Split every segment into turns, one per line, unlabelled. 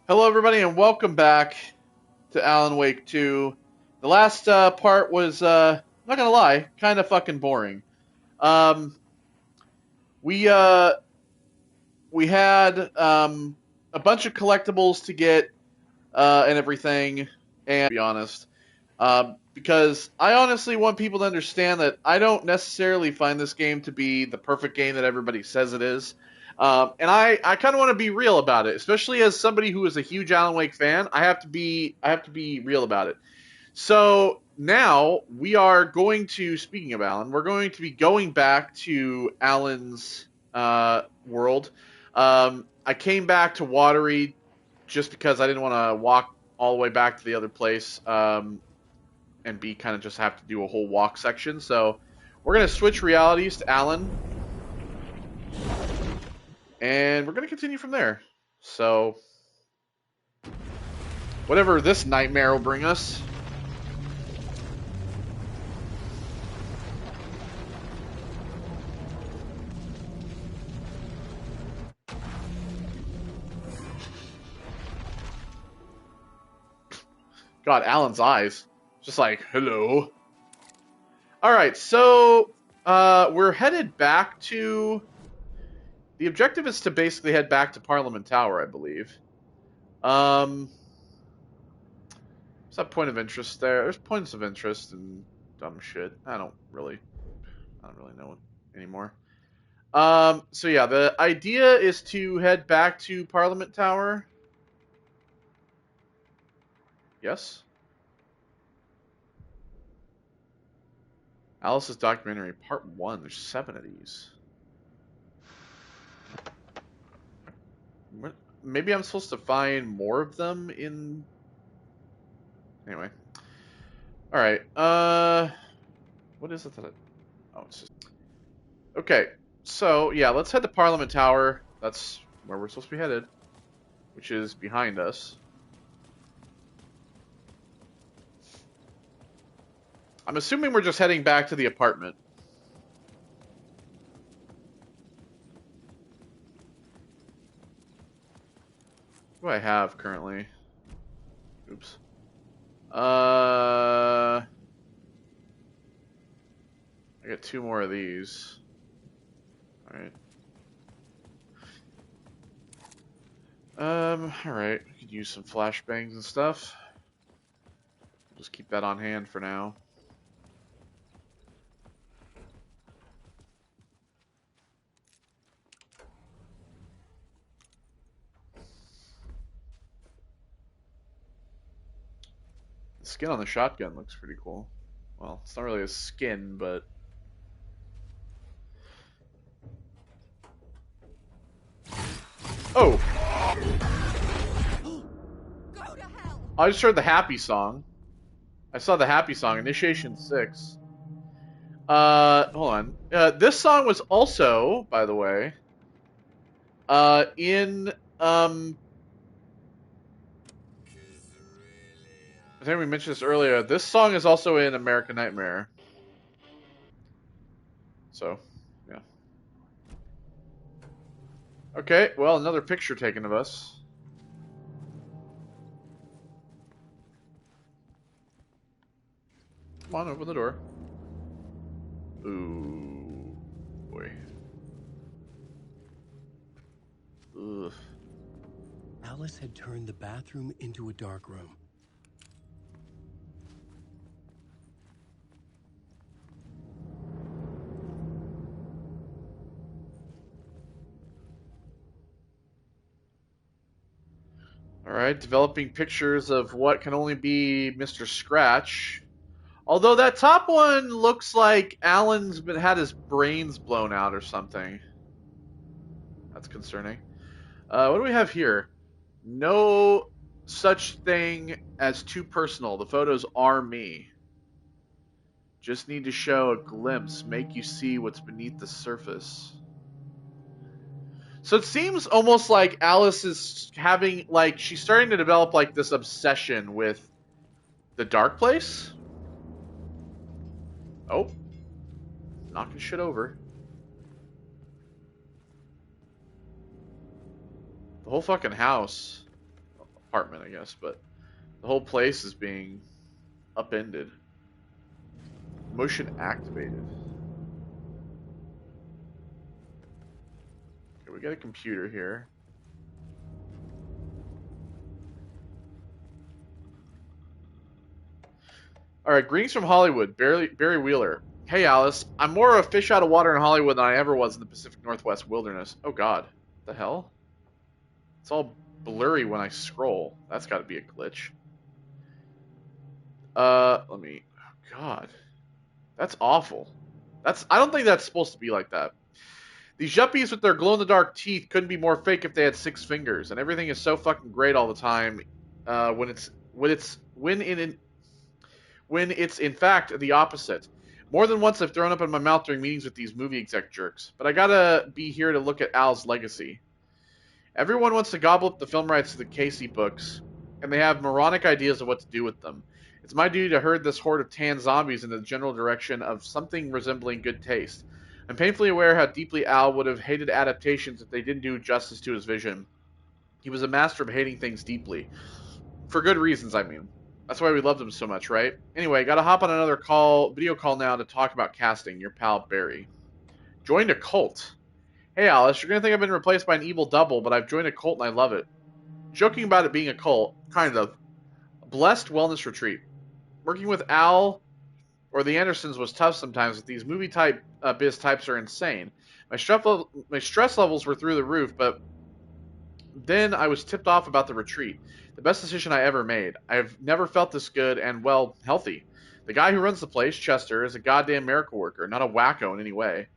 Hello, everybody, and welcome back to Alan Wake 2. The last part was, not gonna lie, kind of fucking boring. Um, we, uh, we had, a bunch of collectibles to get, and everything, and to be honest, because I honestly want people to understand that I don't necessarily find this game to be the perfect game that everybody says it is. And I kind of want to be real about it, especially as somebody who is a huge Alan Wake fan. I have to be real about it. So now we are going to, speaking of Alan, we're going to be going back to Alan's world. I came back to Watery just because I didn't want to walk all the way back to the other place, and B, kind of just have to do a whole walk section. So we're going to switch realities to Alan, and we're going to continue from there. So whatever this nightmare will bring us. God, Alan's eyes. Just like, hello. Alright, so we're headed back to... The objective is to basically head back to Parliament Tower, I believe. What's that point of interest there? There's points of interest and dumb shit. I don't really know anymore. So yeah, the idea is to head back to Parliament Tower. Yes? Alice's documentary, part 1. There's 7 of these. Maybe I'm supposed to find more of them in... Anyway. Alright, what is it that Oh, it's just... Okay, so, yeah, let's head to Parliament Tower. That's where we're supposed to be headed. Which is behind us. I'm assuming we're just heading back to the apartment. What do I have currently? Oops. I got 2 more of these. Alright. Alright. We could use some flashbangs and stuff. Just keep that on hand for now. The skin on the shotgun looks pretty cool. Well, it's not really a skin, but... Oh! I just heard the happy song. I saw the happy song, Initiation 6. Hold on. This song was also, by the way, in, I think we mentioned this earlier. This song is also in American Nightmare. So, yeah. Okay, well, another picture taken of us. Come on, open the door. Ooh, boy. Ugh.
Alice had turned the bathroom into a dark room.
Alright, developing pictures of what can only be Mr. Scratch. Although that top one looks like Alan's had his brains blown out or something. That's concerning. What do we have here? No such thing as too personal. The photos are me. Just need to show a glimpse, make you see what's beneath the surface. So it seems almost like Alice is having, like, she's starting to develop, like, this obsession with the dark place. Oh. Knocking shit over. The whole fucking house. apartment, I guess, but the whole place is being upended. Motion activated. Okay, we got a computer here. All right, greetings from Hollywood, Barry Wheeler. Hey, Alice. I'm more of a fish out of water in Hollywood than I ever was in the Pacific Northwest wilderness. Oh, God. What the hell? It's all blurry when I scroll. That's got to be a glitch. Let me... Oh, God. That's awful. I don't think that's supposed to be like that. These yuppies with their glow-in-the-dark teeth couldn't be more fake if they had 6 fingers, and everything is so fucking great all the time. When it's in fact the opposite. More than once I've thrown up in my mouth during meetings with these movie exec jerks, but I gotta be here to look at Al's legacy. Everyone wants to gobble up the film rights to the Casey books, and they have moronic ideas of what to do with them. It's my duty to herd this horde of tan zombies in the general direction of something resembling good taste. I'm painfully aware how deeply Al would have hated adaptations if they didn't do justice to his vision. He was a master of hating things deeply. For good reasons, I mean. That's why we loved him so much, right? Anyway, gotta hop on another video call now to talk about casting. Your pal, Barry. Joined a cult. Hey, Alice, you're gonna think I've been replaced by an evil double, but I've joined a cult and I love it. Joking about it being a cult, kind of. A blessed wellness retreat. Working with Al or the Andersons was tough sometimes, but these movie biz types are insane. My stress levels were through the roof, but then I was tipped off about the retreat. The best decision I ever made. I've never felt this good and, well, healthy. The guy who runs the place, Chester, is a goddamn miracle worker, not a wacko in any way.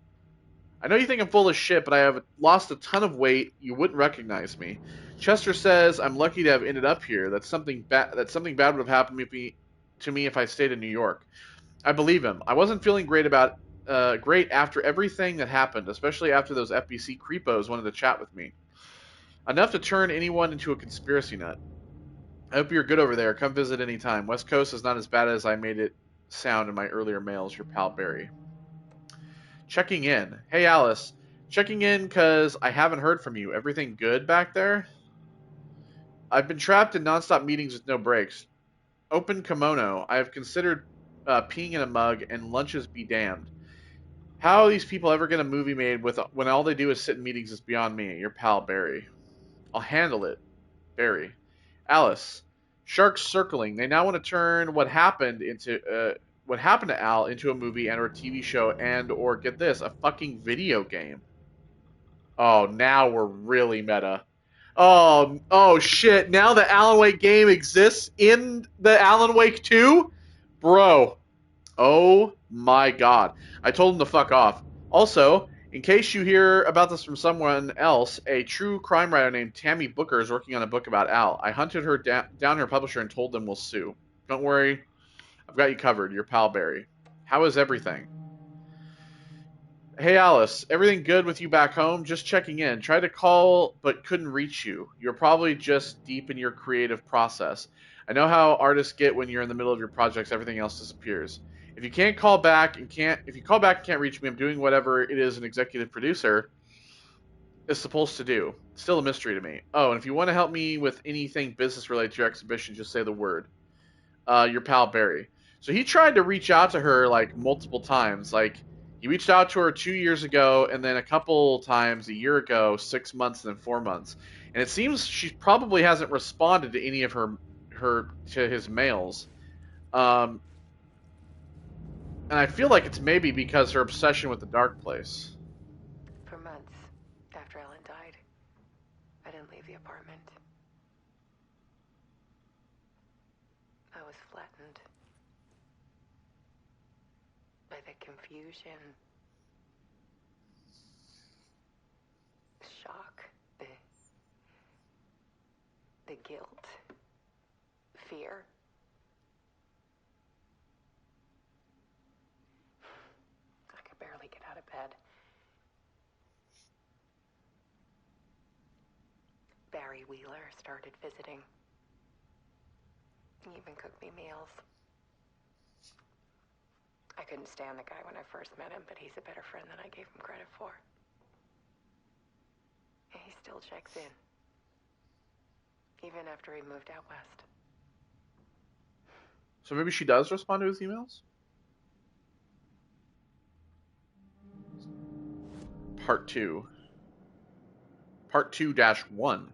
I know you think I'm full of shit, but I have lost a ton of weight. You wouldn't recognize me. Chester says I'm lucky to have ended up here. That something bad would have happened to me if I stayed in New York. I believe him. I wasn't feeling great after everything that happened, especially after those FBC creepos wanted to chat with me. Enough to turn anyone into a conspiracy nut. I hope you're good over there. Come visit anytime. West Coast is not as bad as I made it sound in my earlier mails. Your pal Barry. Checking in. Hey, Alice. Checking in because I haven't heard from you. Everything good back there? I've been trapped in nonstop meetings with no breaks. Open kimono. I have considered peeing in a mug, and lunches be damned. How are these people ever get a movie made when all they do is sit in meetings is beyond me? Your pal Barry. I'll handle it. Barry. Alice. Sharks circling. They now want to turn what happened to Al into a movie and or a TV show and or get this, a fucking video game. Oh, now we're really meta. Oh shit. Now the Alan Wake game exists in the Alan Wake 2? Bro. Oh my god. I told him to fuck off. Also, in case you hear about this from someone else, a true crime writer named Tammy Booker is working on a book about Al. I hunted her down her publisher and told them we'll sue. Don't worry, I've got you covered. Your pal Barry. How is everything? Hey Alice, everything good with you back home? Just checking in. Tried to call but couldn't reach you. You're probably just deep in your creative process. I know how artists get when you're in the middle of your projects, everything else disappears. If you call back and can't reach me, I'm doing whatever it is an executive producer is supposed to do. It's still a mystery to me. Oh, and if you want to help me with anything business related to your exhibition, just say the word. Your pal Barry. So he tried to reach out to her like multiple times. Like he reached out to her 2 years ago, and then a couple times a year ago, 6 months, and then 4 months. And it seems she probably hasn't responded to any of his mails. And I feel like it's maybe because her obsession with the dark place.
For months after Ellen died, I didn't leave the apartment. I was flattened by the confusion, the shock, the guilt, fear. I could barely get out of bed. Barry Wheeler started visiting. He even cooked me meals. I couldn't stand the guy when I first met him, but he's a better friend than I gave him credit for. And he still checks in. even after he moved out west.
So maybe she does respond to his emails? Part 2. Part 2-1.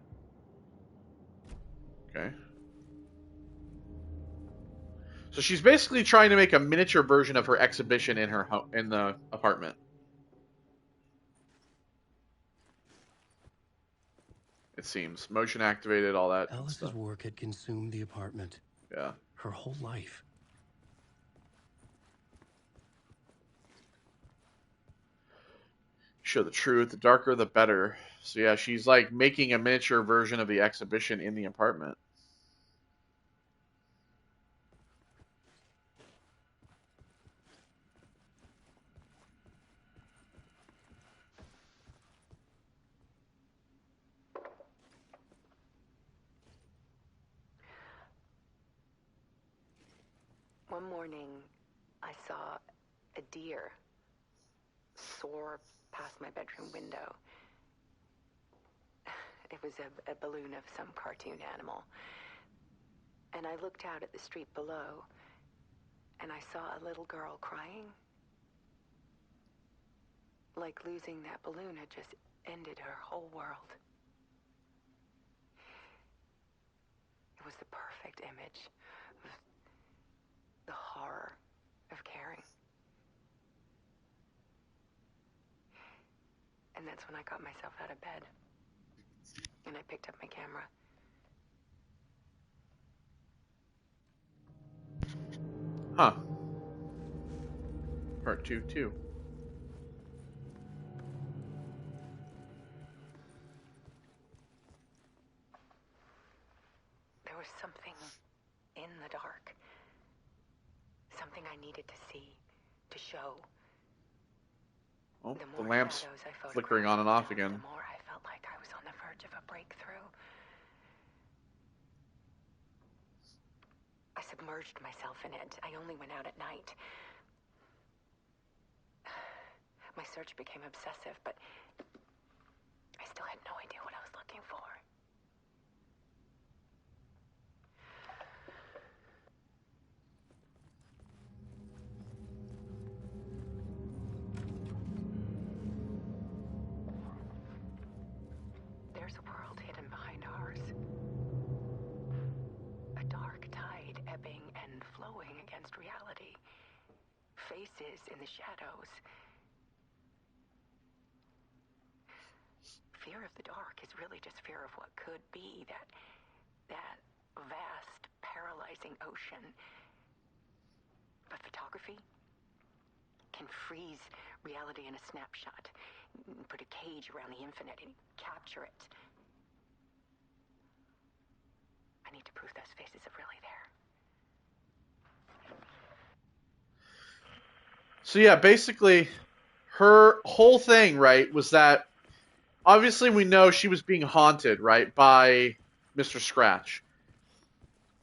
Okay. So she's basically trying to make a miniature version of her exhibition in her in the apartment. It seems motion activated, all that
Alice's
stuff.
work had consumed the apartment.
Yeah.
Her whole life.
Show the truth. The darker, the better. So yeah, she's like making a miniature version of the exhibition in the apartment.
One morning, I saw a deer soar past my bedroom window. It was a balloon of some cartoon animal. And I looked out at the street below, and I saw a little girl crying. Like losing that balloon had just ended her whole world. It was the perfect image of the horror of caring. And that's when I got myself out of bed. And I picked up my camera.
Huh. Part 2 too.
There was something in the dark. Something I needed to see, to show.
Oh,
The
the
more
lamp's
shadows I photographed
flickering on and off
myself,
again.
the more I felt like I was on the verge of a breakthrough. I submerged myself in it. I only went out at night. My search became obsessive, but I still had no idea what I was looking for. There's a world hidden behind ours. A dark tide ebbing and flowing against reality. Faces in the shadows. Fear of the dark is really just fear of what could be, that vast, paralyzing ocean. But photography can freeze reality in a snapshot, put a cage around the infinite and capture it. I need to prove those faces are really there.
So yeah, basically, her whole thing, right, was that obviously we know she was being haunted, right, by Mr. Scratch.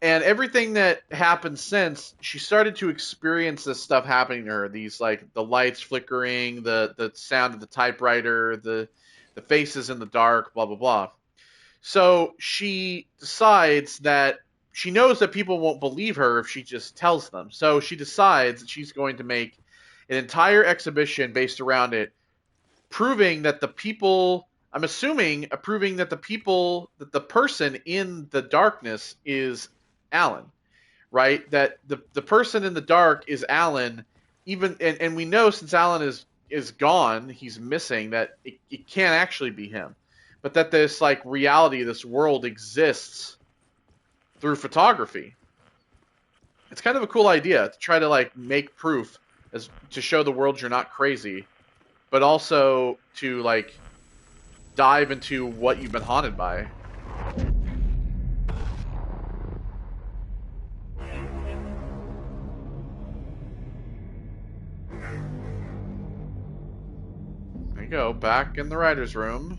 And everything that happened since, she started to experience this stuff happening to her. These, like, the lights flickering, the sound of the typewriter, the faces in the dark, blah, blah, blah. So she decides that she knows that people won't believe her if she just tells them. So she decides that she's going to make an entire exhibition based around it, proving that the people, I'm assuming, proving that that the person in the darkness is Alan, right? That the person in the dark is Alan, even, and we know since Alan is gone, he's missing, that it can't actually be him. But that this, like, reality, this world exists through photography. It's kind of a cool idea to try to, like, make proof as to show the world you're not crazy, but also to, like, dive into what you've been haunted by. There you go, back in the writer's room.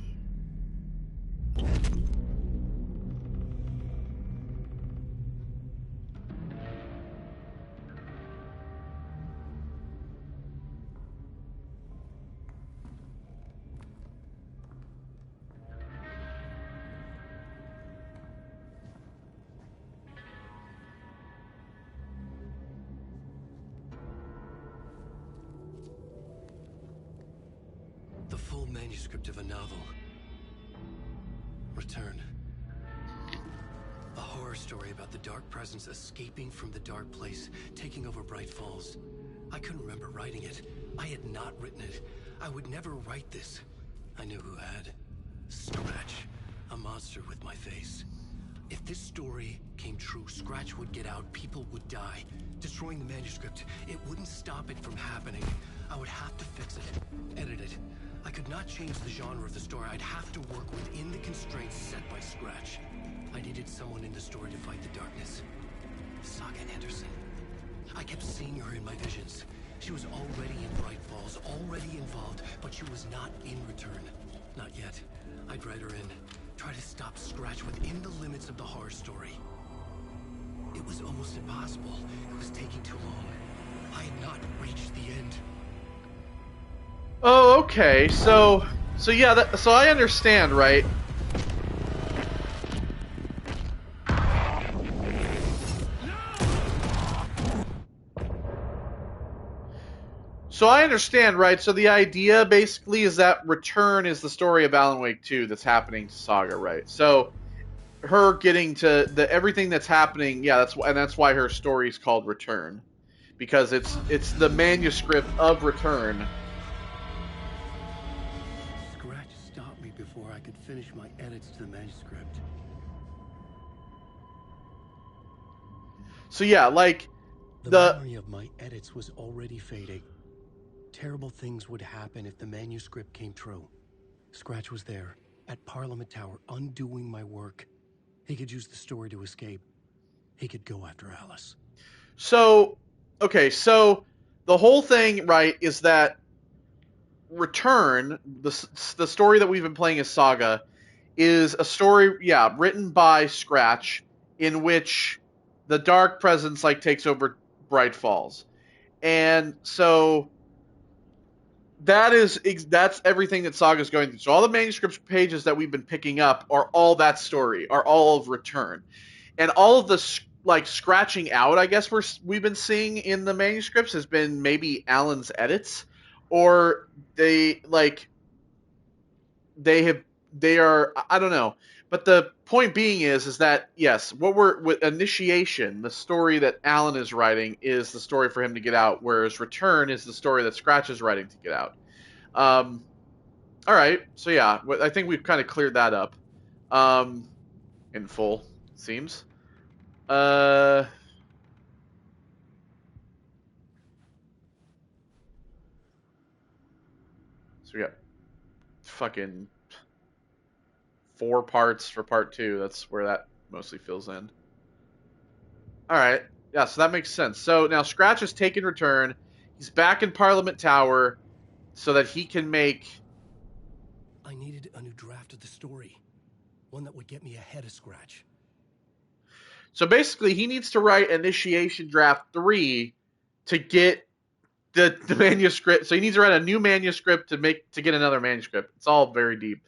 manuscript of a novel. Return. A horror story about the dark presence escaping from the dark place, taking over Bright Falls. I couldn't remember writing it. I had not written it. I would never write this. I knew who had. Scratch. A monster with my face. If this story came true, Scratch would get out, people would die. Destroying the manuscript, it wouldn't stop it from happening. I would have to fix it, edit it. I could not change the genre of the story. I'd have to work within the constraints set by Scratch. I needed someone in the story to fight the darkness. Saga Anderson. I kept seeing her in my visions. She was already in Bright Falls, already involved, but she was not in Return. Not yet. I'd write her in. Try to stop Scratch within the limits of the horror story. It was almost impossible. It was taking too long. I had not reached the end.
Oh, okay. So yeah. So I understand, right? So I understand, right? So the idea basically is that Return is the story of Alan Wake 2 that's happening to Saga, right? So her getting to the everything that's happening, yeah, that's why her story is called Return, because it's the manuscript of Return.
Scratch stopped me before I could finish my edits to the manuscript.
So yeah, like
the memory of my edits was already fading. Terrible things would happen if the manuscript came true. Scratch was there, at Parliament Tower, undoing my work. He could use the story to escape. He could go after Alice.
So, okay, so the whole thing, right, is that Return, the story that we've been playing as Saga, is a story, yeah, written by Scratch, in which the dark presence, like, takes over Bright Falls. And so that's everything that Saga's going through. So all the manuscript pages that we've been picking up are all that story, are all of Return. And all of the like scratching out, I guess we've been seeing in the manuscripts has been maybe Alan's edits, or they are, I don't know. But the point being is that yes, what we're with Initiation, the story that Alan is writing is the story for him to get out, whereas Return is the story that Scratch is writing to get out. All right, so yeah, I think we've kind of cleared that up in full, it seems. So we got fucking 4 parts for part 2. That's where that mostly fills in. Alright. Yeah, so that makes sense. So now Scratch has taken Return. He's back in Parliament Tower so that he can make...
I needed a new draft of the story. One that would get me ahead of Scratch.
So basically, he needs to write Initiation Draft 3 to get the manuscript. So he needs to write a new manuscript to get another manuscript. It's all very deep.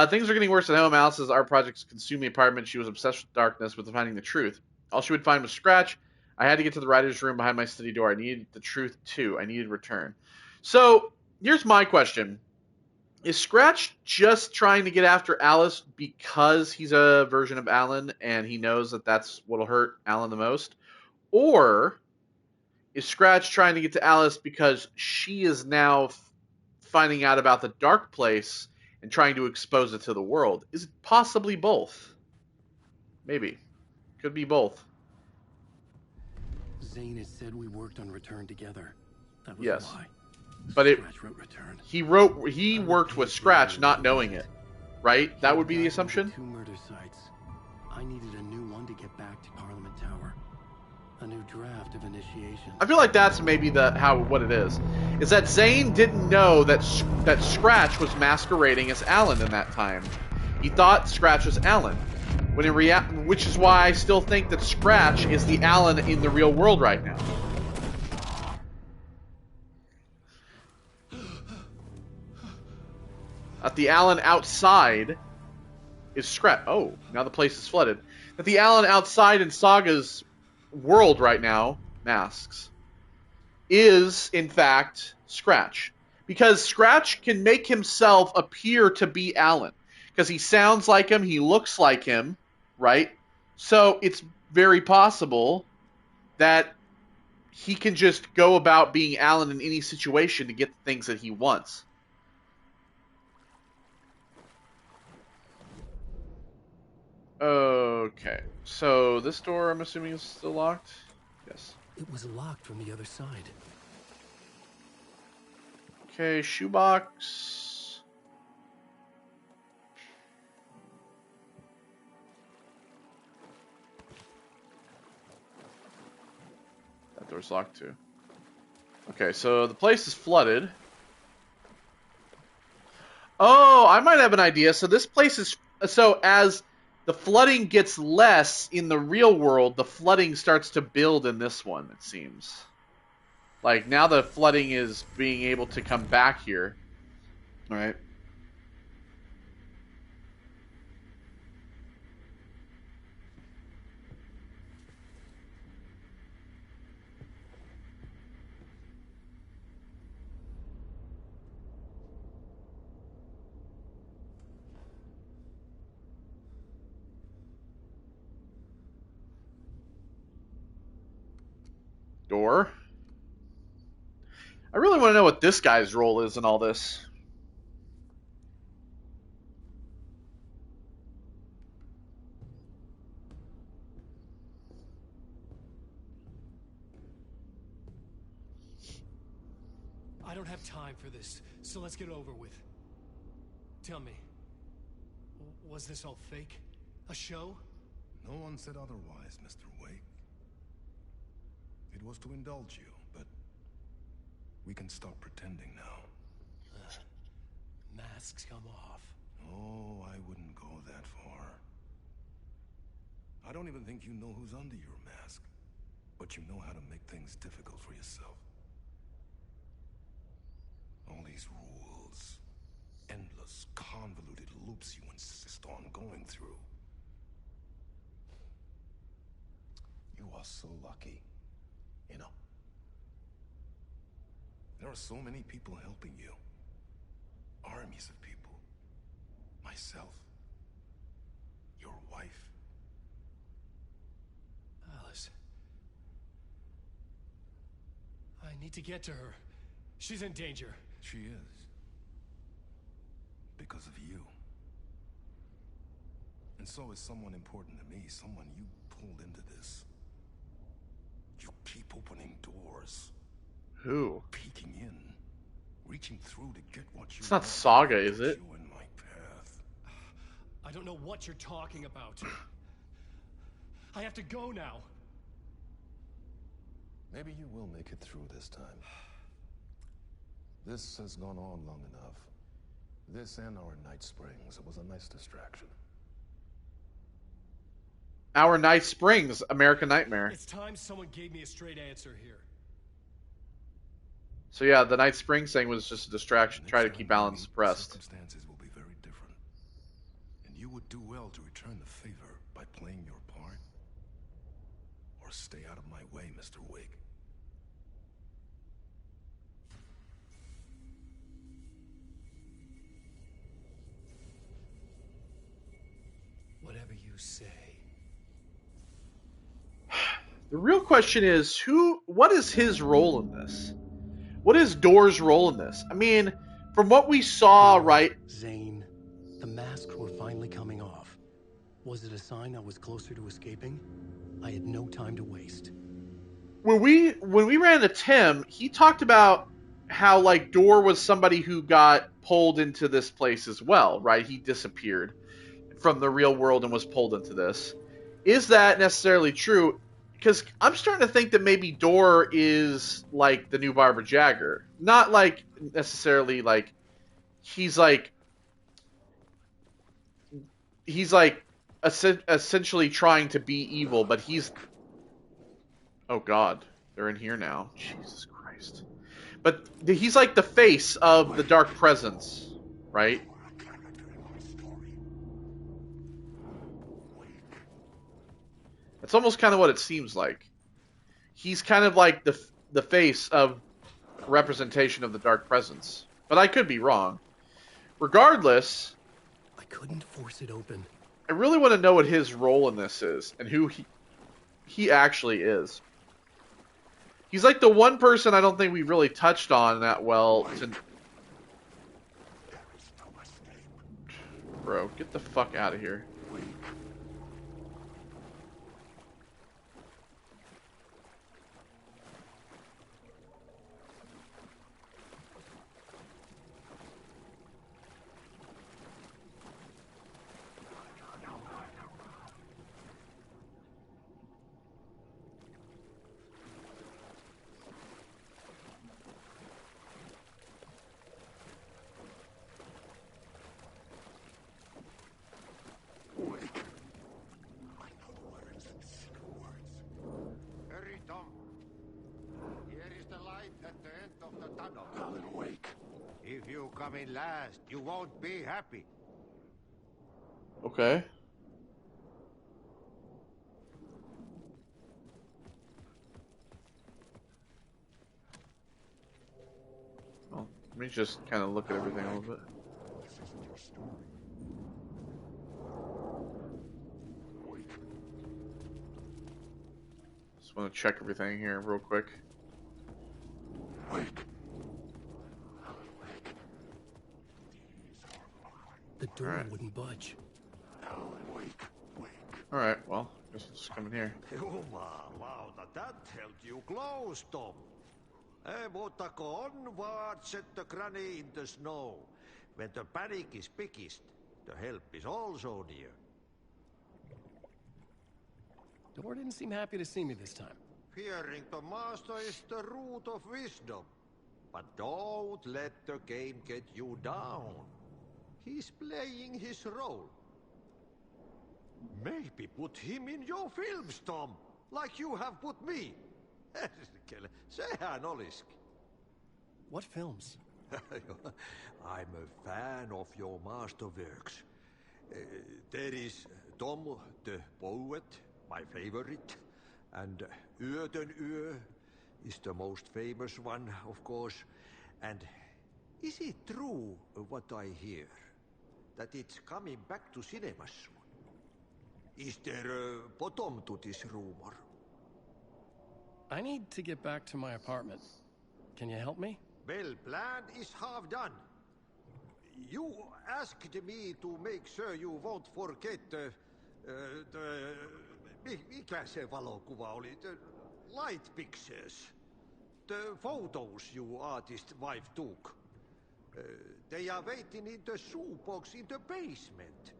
Things are getting worse at home. Alice's art projects consumed the apartment. She was obsessed with darkness, with finding the truth. All she would find was Scratch. I had to get to the writer's room behind my study door. I needed the truth, too. I needed Return. So, here's my question. Is Scratch just trying to get after Alice because he's a version of Alan and he knows that that's what'll hurt Alan the most? Or is Scratch trying to get to Alice because she is now finding out about the dark place and trying to expose it to the world? Is it possibly both? Maybe. Could be both.
Zane has said we worked on Return together. That was
yes.
a lie.
But
Scratch wrote Return.
He worked with Scratch not knowing it. Right? That would be the assumption?
2 murder sites. I needed a new one to get back to Parliament Tower. A new draft of Initiation.
I feel like that's maybe what it is. Is that Zane didn't know that Scratch was masquerading as Alan in that time. He thought Scratch was Alan. Which is why I still think that Scratch is the Alan in the real world right now. That the Alan outside is Scratch. Oh, now the place is flooded. That the Alan outside in Saga's world right now, masks, is in fact Scratch. Because Scratch can make himself appear to be Alan. Because he sounds like him, he looks like him, right? So it's very possible that he can just go about being Alan in any situation to get the things that he wants. Okay, so this door, I'm assuming, is still locked? Yes.
It was locked from the other side.
Okay, shoebox. That door's locked too. Okay, so the place is flooded. Oh, I might have an idea. So this place is... So as the flooding gets less in the real world, the flooding starts to build in this one, it seems. Like, now the flooding is being able to come back here. Alright. Door. I really want to know what this guy's role is in all this.
I don't have time for this, so let's get over with. Tell me, was this all fake? A show?
No one said otherwise, Mr. Wake. It was to indulge you, but we can stop pretending now.
Masks come off.
Oh, I wouldn't go that far. I don't even think you know who's under your mask, but you know how to make things difficult for yourself. All these rules, endless, convoluted loops you insist on going through. You are so lucky, you know. There are so many people helping you. Armies of people. Myself. Your wife.
Alice. I need to get to her. She's in danger.
She is. Because of you. And so is someone important to me, someone you pulled into this. You keep opening doors.
Who?
Peeking in. Reaching through to get what you
It's not
want.
Saga, is it?
You in my path.
I don't know what you're talking about. I have to go now.
Maybe you will make it through this time. This has gone on long enough. This and our night springs. It was a nice distraction.
Our Night Springs, American Nightmare.
It's time someone gave me a straight answer here.
So yeah, the Night Springs thing was just a distraction.
Next
Try to
time
keep
we
Alan
meet,
suppressed.
Circumstances will be very different. And you would do well to return the favor by playing your part. Or stay out of my way, Mr. Wig.
Whatever you say.
The real question is, what is his role in this? What is Door's role in this? I mean, from what we saw, right?
Zane, the masks were finally coming off. Was it a sign I was closer to escaping? I had no time to waste.
When we ran into Tim, he talked about how like Door was somebody who got pulled into this place as well, right? He disappeared from the real world and was pulled into this. Is that necessarily true? Because I'm starting to think that maybe Door is like the new Barbara Jagger. Not like necessarily like he's like essentially trying to be evil, but he's... Oh god, they're in here now. Jesus Christ. But he's like the face of the Dark Presence, right? That's almost kind of what it seems like. He's kind of like the face of representation of the Dark Presence. but I could be wrong. Regardless,
I couldn't force it open.
I really want to know what his role in this is and who he actually is. He's like the one person I don't think we really touched on that well. Bro, get the fuck out of here.
Hurry, Tom. Here is the light at the end of the tunnel. Alan Wake. If you come in last, you won't be happy.
Okay. Well, let me just kind of look at everything a little bit.
This isn't your story. Wake.
Just want to check everything here real quick.
Wake. Alan Wake. These are mine.
The door
Alright.
wouldn't budge.
Alan Wake. Wake.
Alright, well, guess we'll just come in here.
Jumalauta, that held you close, Tom. Mutta onward, set the granny in the snow. When the panic is biggest, the help is also near.
Door didn't seem happy to see me this time.
Fearing the master is the root of wisdom. But don't let the game get you down. He's playing his role. Maybe put him in your films, Tom, like you have put me. Sehän olisikin.
What films?
I'm a fan of your masterworks. There is Tom the Poet, my favorite, and Yötön is the most famous one, of course. And is it true what I hear, that it's coming back to cinemas soon? Is there a bottom to this rumor?
I need to get back to my apartment. Can you help me?
Well, plan is half done. You asked me to make sure you won't forget mikä se valokuva oli? The light pictures. The photos your artist wife took. They are waiting in the shoebox in the basement.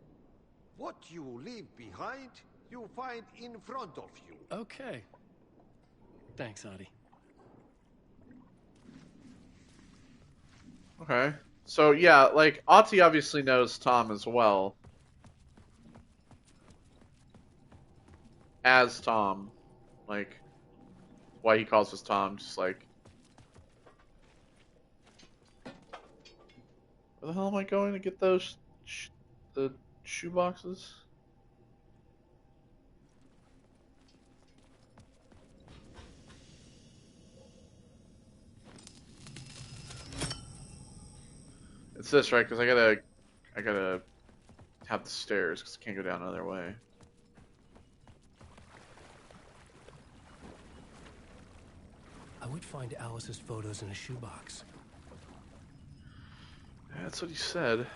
What you leave behind, you find in front of you.
Okay. Thanks, Adi.
Okay. So, yeah, like, Ati obviously knows Tom as well. As Tom. Like, why he calls us Tom, just like... Where the hell am I going to get those... the shoe boxes? It's this, right? Because I gotta have the stairs, because I can't go down another way.
I would find Alice's photos in a shoebox.
Yeah, that's what he said.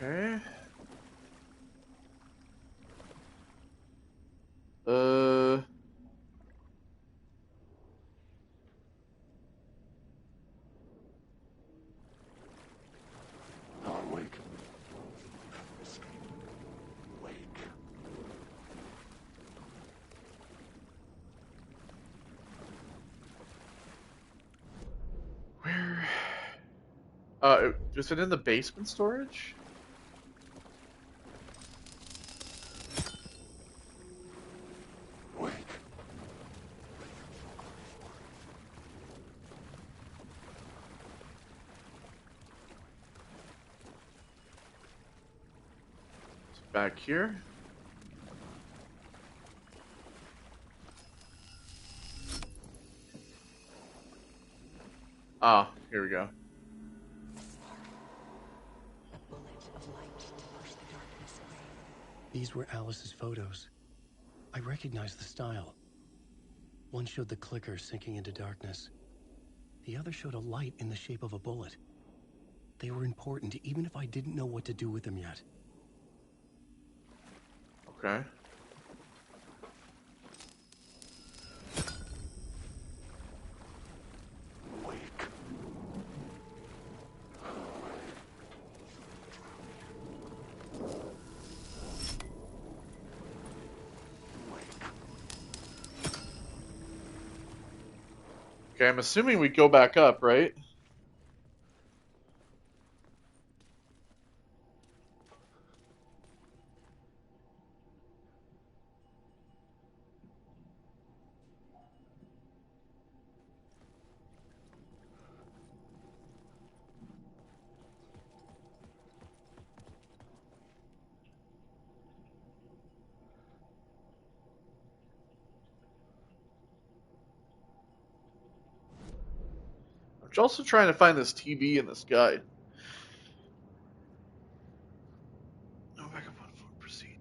Okay.
Alan Wake. Wake.
Where? Is it in the basement storage?
Wake.
back here. Ah, here we go.
A bullet of light to push the darkness away.
These were Alice's photos. I recognized the style. One showed the clicker sinking into darkness. The other showed a light in the shape of a bullet. They were important, even if I didn't know what to do with them yet.
Okay. Okay, I'm assuming we go back up, right? I'm also trying to find this TV in this guide. No backup on foot, proceed.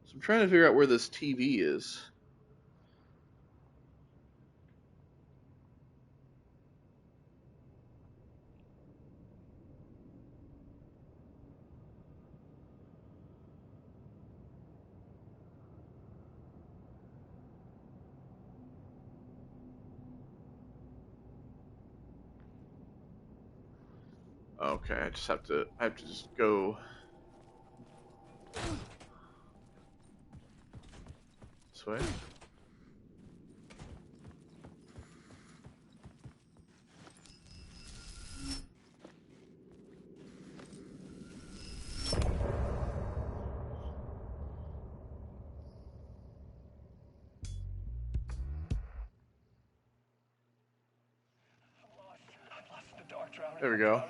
So I'm trying to figure out where this TV is. Okay, I have to just go this way. There we go.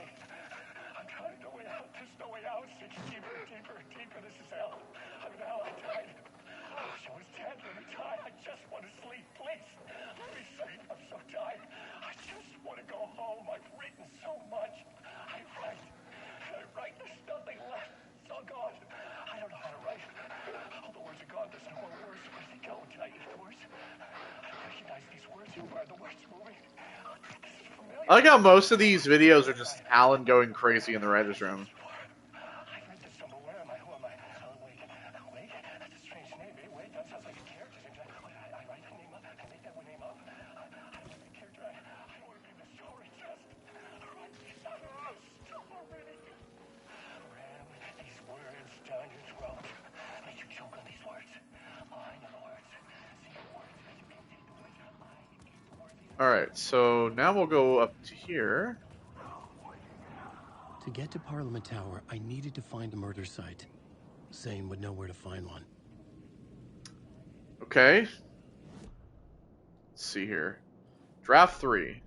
I'm trying to way out. There's no way out. It's deeper, deeper, deeper. This is hell. I'm in hell. I died. I wish I was dead. Let me die. I just want to sleep. Please. Let me sleep. I'm so tired. I just want to go home. I've written so much. I write. And I write. There's nothing left. It's all gone. I don't know how to write. All the words are gone. There's no more words. Where did they go? Did I eat the words? I don't recognize these words. Who are the words moving? This is familiar.
I like how most of these videos are just Alan going crazy in the writer's room.
I've read this somewhere. Where am I? Who am I? Alan Wake. Wake? That's a strange name. Wake? That sounds like a character. I write that name up. I make that name up. I don't want to be a character. I don't want to be in the story. Just write these out. Stop already. Ram these words down your throat. Make you choke on these words. I know the words. See the words. You can't take the words. I eat the words.
Alright, so now we'll go up to here.
To get to Parliament Tower, I needed to find a murder site. Zane would know where to find one.
Okay. Let's see here. Draft 3.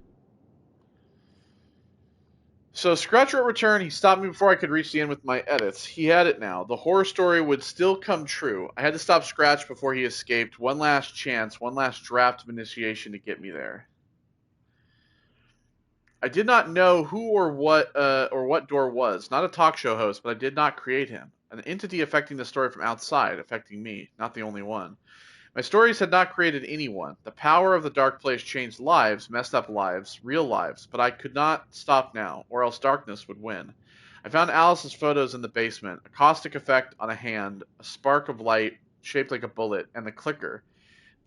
So Scratcher at return, he stopped me before I could reach the end with my edits. He had it now. The horror story would still come true. I had to stop Scratch before he escaped. One last chance, one last draft of initiation to get me there. I did not know who or what Door was. Not a talk show host, but I did not create him. An entity affecting the story from outside, affecting me, not the only one. My stories had not created anyone. The power of the dark place changed lives, messed up lives, real lives, but I could not stop now, or else darkness would win. I found Alice's photos in the basement, a caustic effect on a hand, a spark of light shaped like a bullet, and the clicker.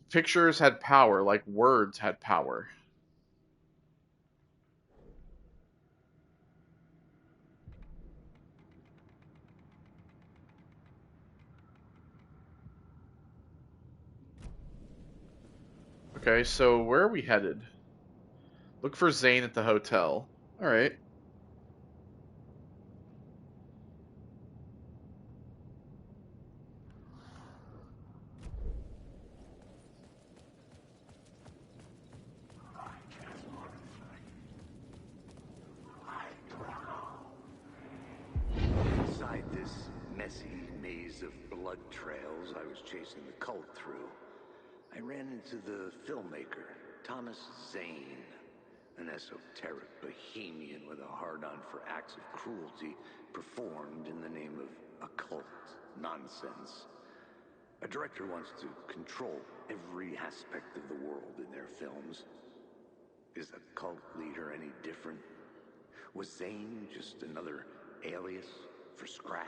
Pictures had power, like words had power. Okay, so where are we headed? Look for Zane at the hotel. Alright.
maze of blood trails I was chasing the cult through, I ran into the filmmaker, Thomas Zane, an esoteric bohemian with a hard-on for acts of cruelty performed in the name of occult nonsense. A director wants to control every aspect of the world in their films. Is a cult leader any different? Was Zane just another alias for Scratch?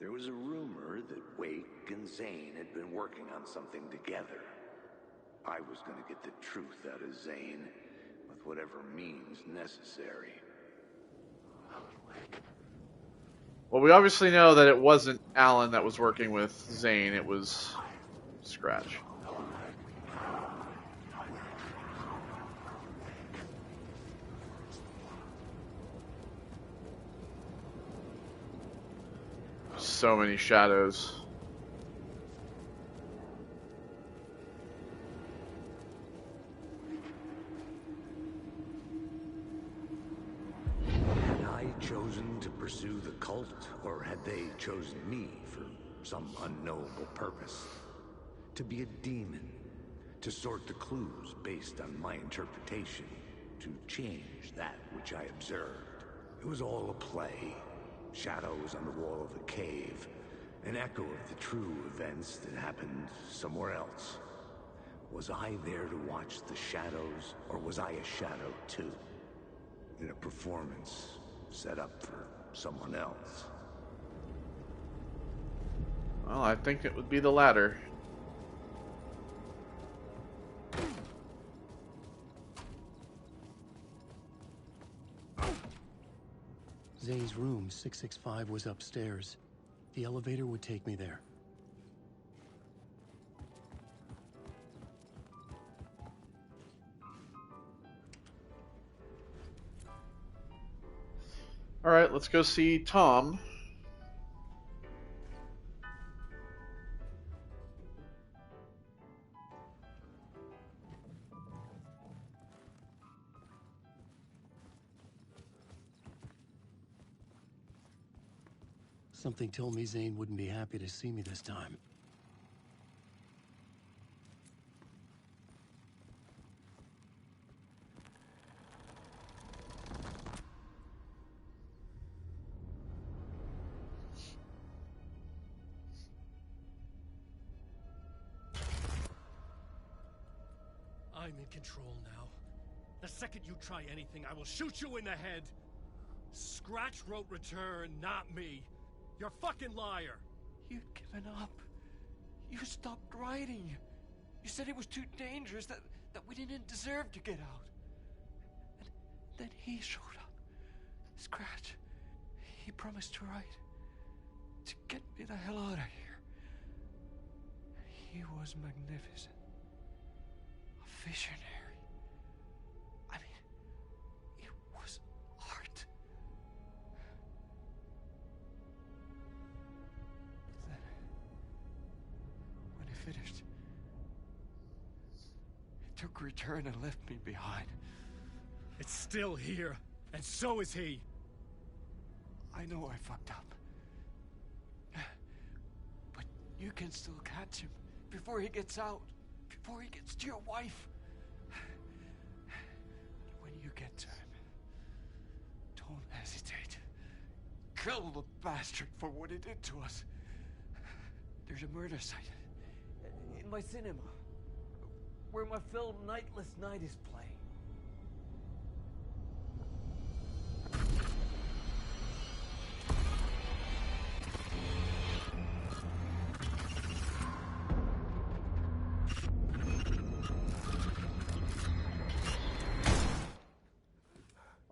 There was a rumor that Wake and Zane had been working on something together. I was going to get the truth out of Zane with whatever means necessary.
Well, we obviously know that it wasn't Alan that was working with Zane, it was Scratch. So many shadows.
Had I chosen to pursue the cult, or had they chosen me for some unknowable purpose? To be a demon, to sort the clues based on my interpretation, to change that which I observed. It was all a play. Shadows on the wall of the cave, an echo of the true events that happened somewhere else. Was I there to watch the shadows, or was I a shadow too? In a performance set up for someone else?
Well, I think it would be the latter.
Zane's room, 665, was upstairs. The elevator would take me there.
Alright, let's go see Tom.
Something told me Zane wouldn't be happy to see me this time.
I'm in control now. The second you try anything, I will shoot you in the head. Scratch wrote Return, not me. You're a fucking liar.
You'd given up. You stopped writing. You said it was too dangerous, that we didn't deserve to get out. And then he showed up. Scratch. He promised to write. To get me the hell out of here. He was magnificent. A visionary. I mean, it was art. Then, when he finished, he took Return and left me behind.
It's still here, and so is he.
I know I fucked up. But you can still catch him before he gets out, before he gets to your wife. When you get to him, don't hesitate. Kill the bastard for what he did to us. There's a murder site in my cinema where my film Nightless Night is playing.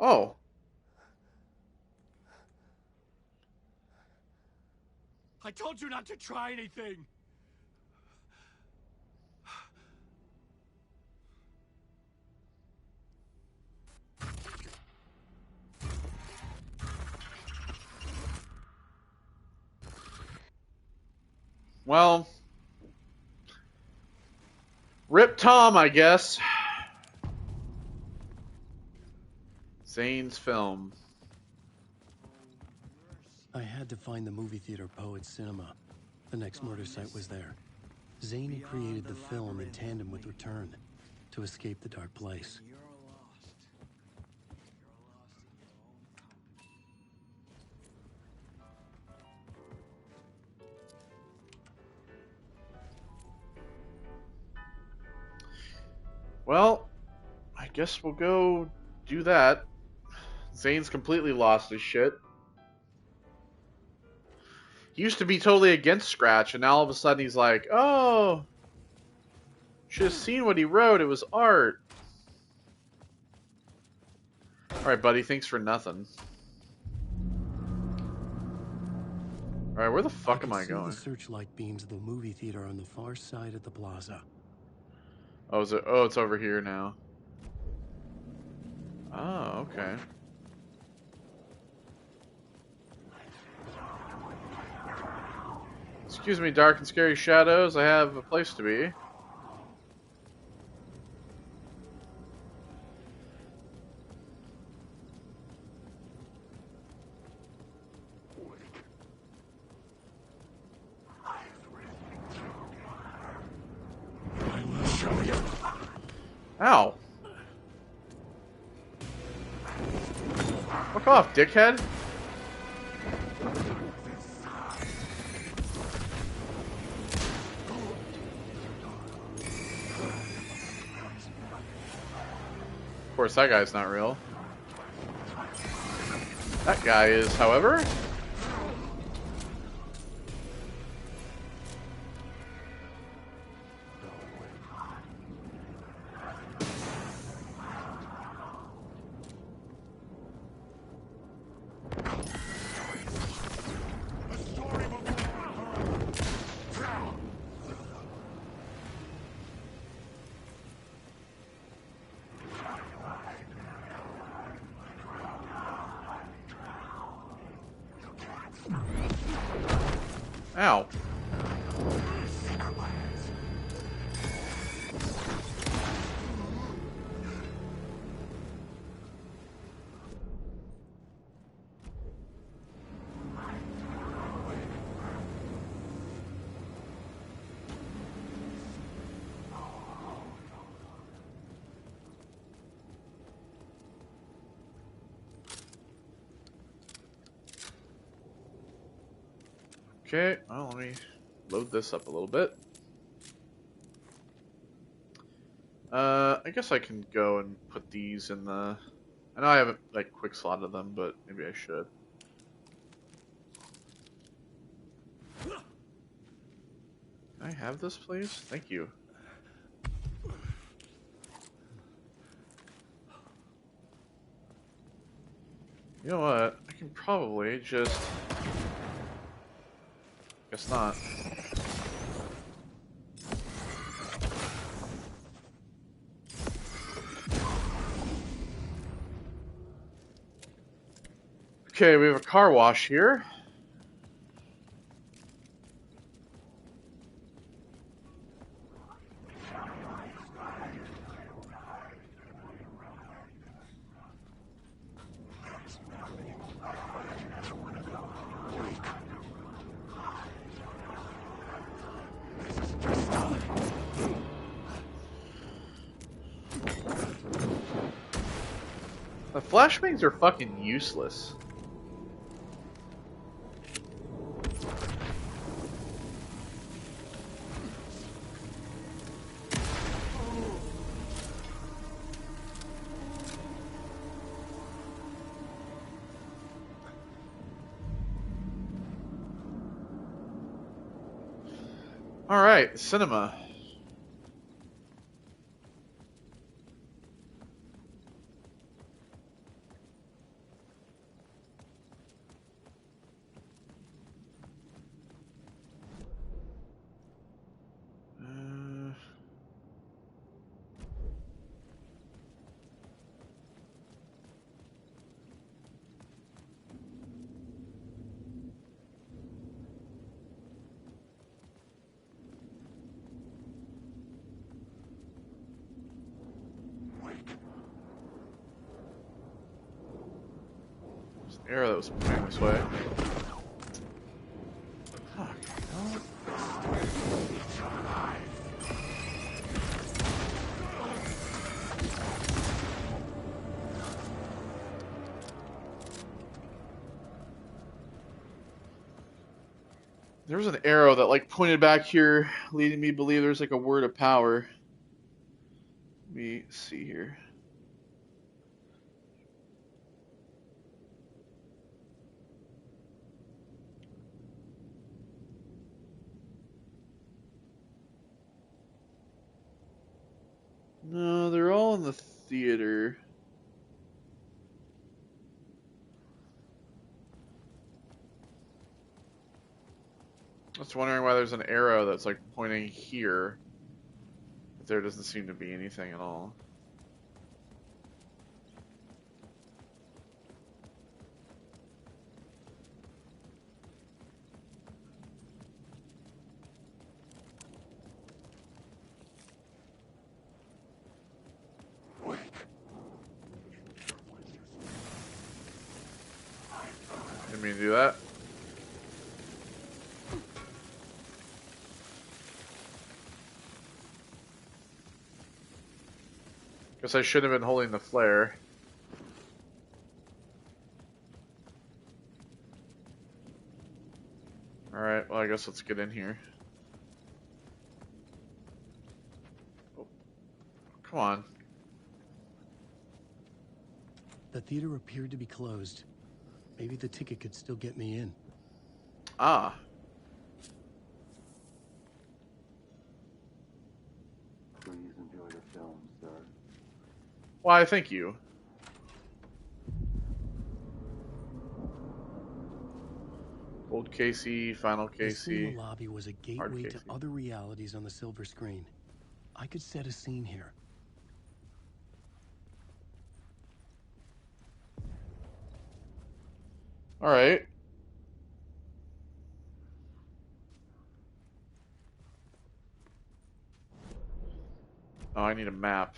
Oh.
I told you not to try anything.
Well, rip Tom, I guess. Zane's film.
I had to find the movie theater Poet Cinema. The next murder site was there. Zane created the film in tandem with Return to escape the dark place.
You're lost. You're lost in your own
Well, I guess we'll go do that. Zane's completely lost his shit. He used to be totally against Scratch, and now all of a sudden he's like, oh, should have seen what he wrote. It was art. Alright, buddy, thanks for nothing. Alright, where the fuck am I going?
I see the searchlight beams of the movie theater on the far side of the plaza.
Oh, is it? Oh, it's over here now. Oh, okay. Excuse me, dark and scary shadows. I have a place to be. Ow. Fuck off, dickhead. Of course, that guy's not real. That guy is, however. Ow. Okay, well, let me load this up a little bit. I guess I can go and put these in the... I know I haven't, like, quick slotted them, but maybe I should. Can I have this, please? Thank you. You know what? I can probably just... Guess not. Okay, we have a car wash here. The flashbangs are fucking useless. Alright, cinema. Arrow that was pointing this way. There was an arrow that like pointed back here, leading me to believe there's like a word of power. Let me see here. No, they're all in the theater. I was wondering why there's an arrow that's like pointing here. But there doesn't seem to be anything at all. Didn't mean to do that. Guess I should have been holding the flare. Alright, well I guess let's get in here. Oh. Come on.
The theater appeared to be closed. Maybe the ticket could still get me in.
Ah.
Please enjoy the film, sir.
Why, thank you. Old Casey, Final
The
Casey.
cinema lobby was a gateway to
Casey.
other realities on the silver screen. I could set a scene here.
Alright. Oh, I need a map.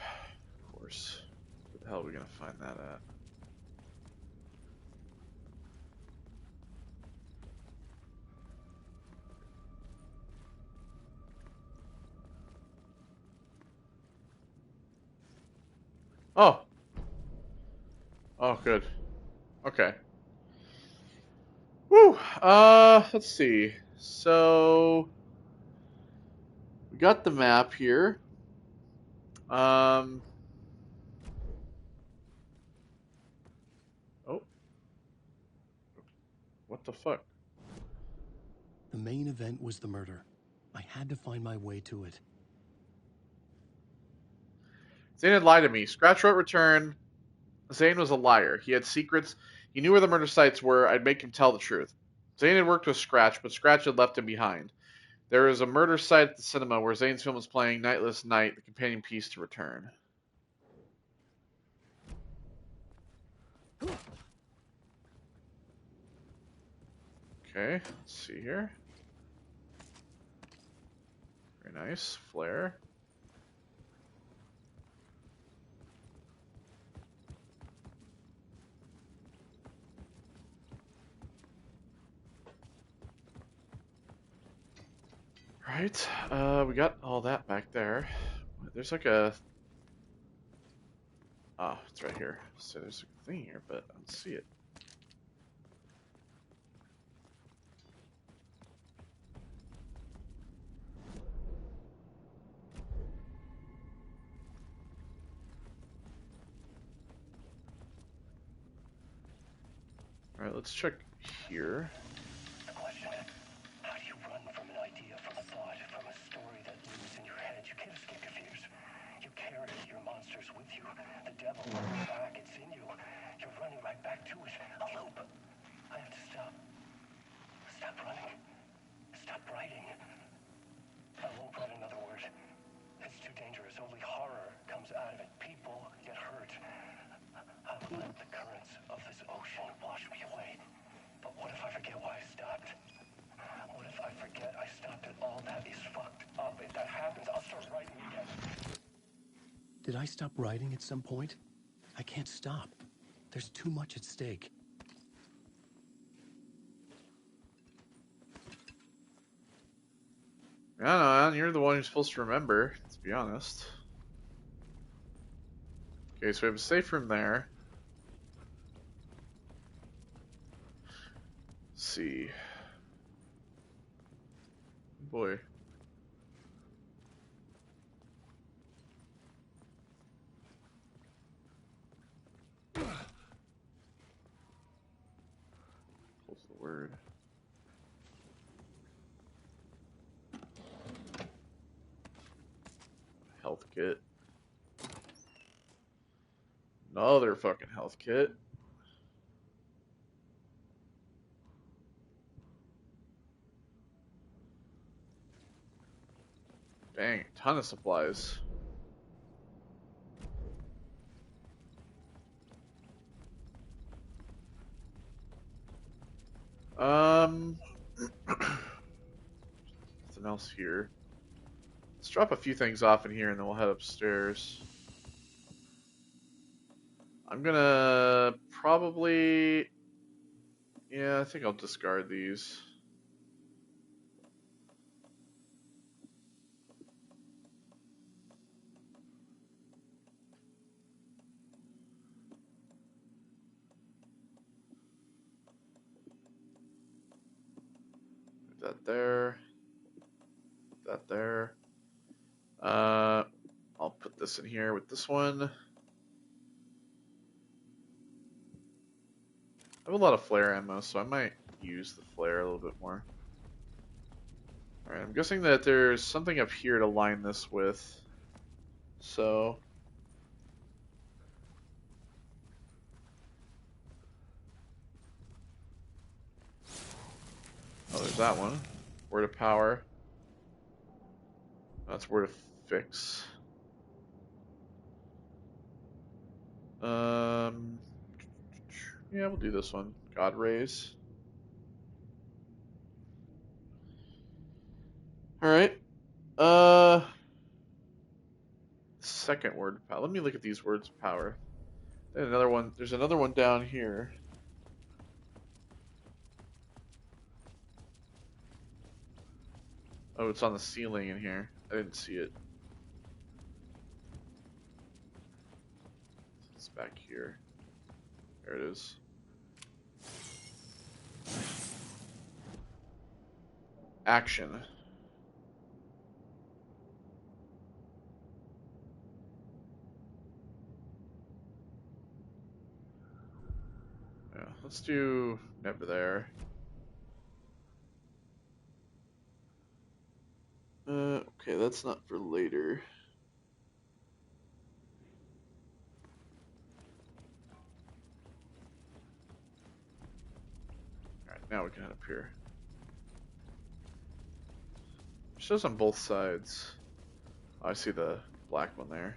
Of course. Where the hell are we gonna find that at? Oh! Oh, good. Okay. Woo! Let's see. So... we got the map here. Oh. What the fuck?
The main event was the murder. I had to find my way to it.
Zane had lied to me. Scratch wrote return. Zane was a liar. He had secrets. He knew where the murder sites were. I'd make him tell the truth. Zane had worked with Scratch, but Scratch had left him behind. There is a murder site at the cinema where Zane's film was playing Nightless Night, the companion piece to Return. Okay, let's see here. Very nice. Flare. Right, we got all that back there. There's like a... oh, it's right here. So there's a thing here, but I don't see it. Alright, let's check here.
The question, how do you run from an idea, from a thought, from a story that lives in your head? You can't escape your fears. You carry your monsters with you. The devil on your back, it's in you. You're running right back to it. A loop. I have to stop. Stop running. Stop writing. I won't write another word. It's too dangerous. Only horror comes out of it. People get hurt. I'll let the currents of this ocean wash me away. But what if I forget why I stopped? What if I forget I stopped at all that is fucked up? If that happens, I'll start writing again.
Did I stop writing at some point? I can't stop. There's too much at stake.
I don't know, man. You're the one who's supposed to remember, let's be honest. Okay, so we have a safe room there. Let's see. Boy. What's the word? Health kit. Another fucking health kit. Dang, ton of supplies. Nothing else here. Let's drop a few things off in here and then we'll head upstairs. I'm gonna probably... Yeah, I think I'll discard these. Put that there. Put that there. I'll put this in here with this one. I have a lot of flare ammo, so I might use the flare a little bit more. Alright, I'm guessing that there's something up here to line this with. So... Oh, there's that one. Word of power. That's word of fix. Yeah, we'll do this one. God raise. Alright. Second word of power. Let me look at these words of power. There's another one. There's another one down here. Oh, it's on the ceiling in here. I didn't see it. It's back here. There it is. Action. Yeah, let's do never there. Okay, that's not for later. Alright, now we can head up here. It shows on both sides. Oh, I see the black one there.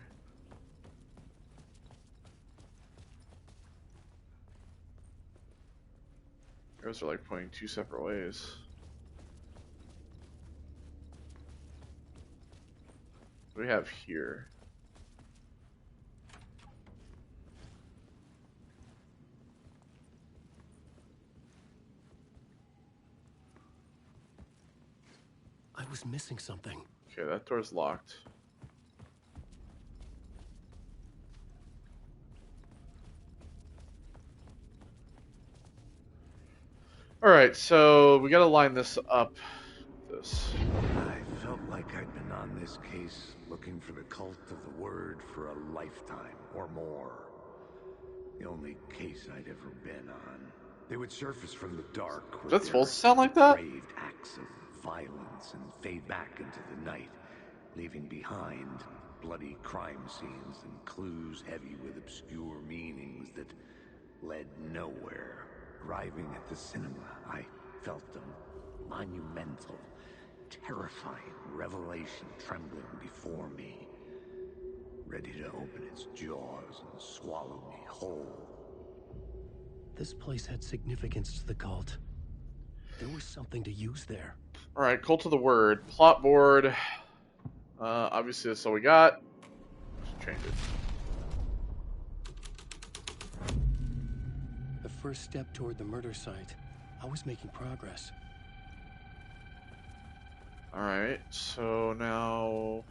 Arrows are like pointing two separate ways. What do we have here?
I was missing something.
Okay, that door's locked. Alright, so we gotta line this up with this.
I felt like I'd been on this case looking for the cult of the word for a lifetime or more. The only case I'd ever been on. They would surface from the dark with
That's
their
supposed to sound like that?
depraved acts of violence and fade back into the night, leaving behind bloody crime scenes and clues heavy with obscure meanings that led nowhere. Arriving at the cinema, I felt a monumental, terrifying revelation trembling before me, ready to open its jaws and swallow me whole.
This place had significance to the cult. There was something to use there.
Alright, cult of the word. Plot board. Obviously that's all we got. Let's change it.
The first step toward the murder site. I was making progress.
Alright, so now...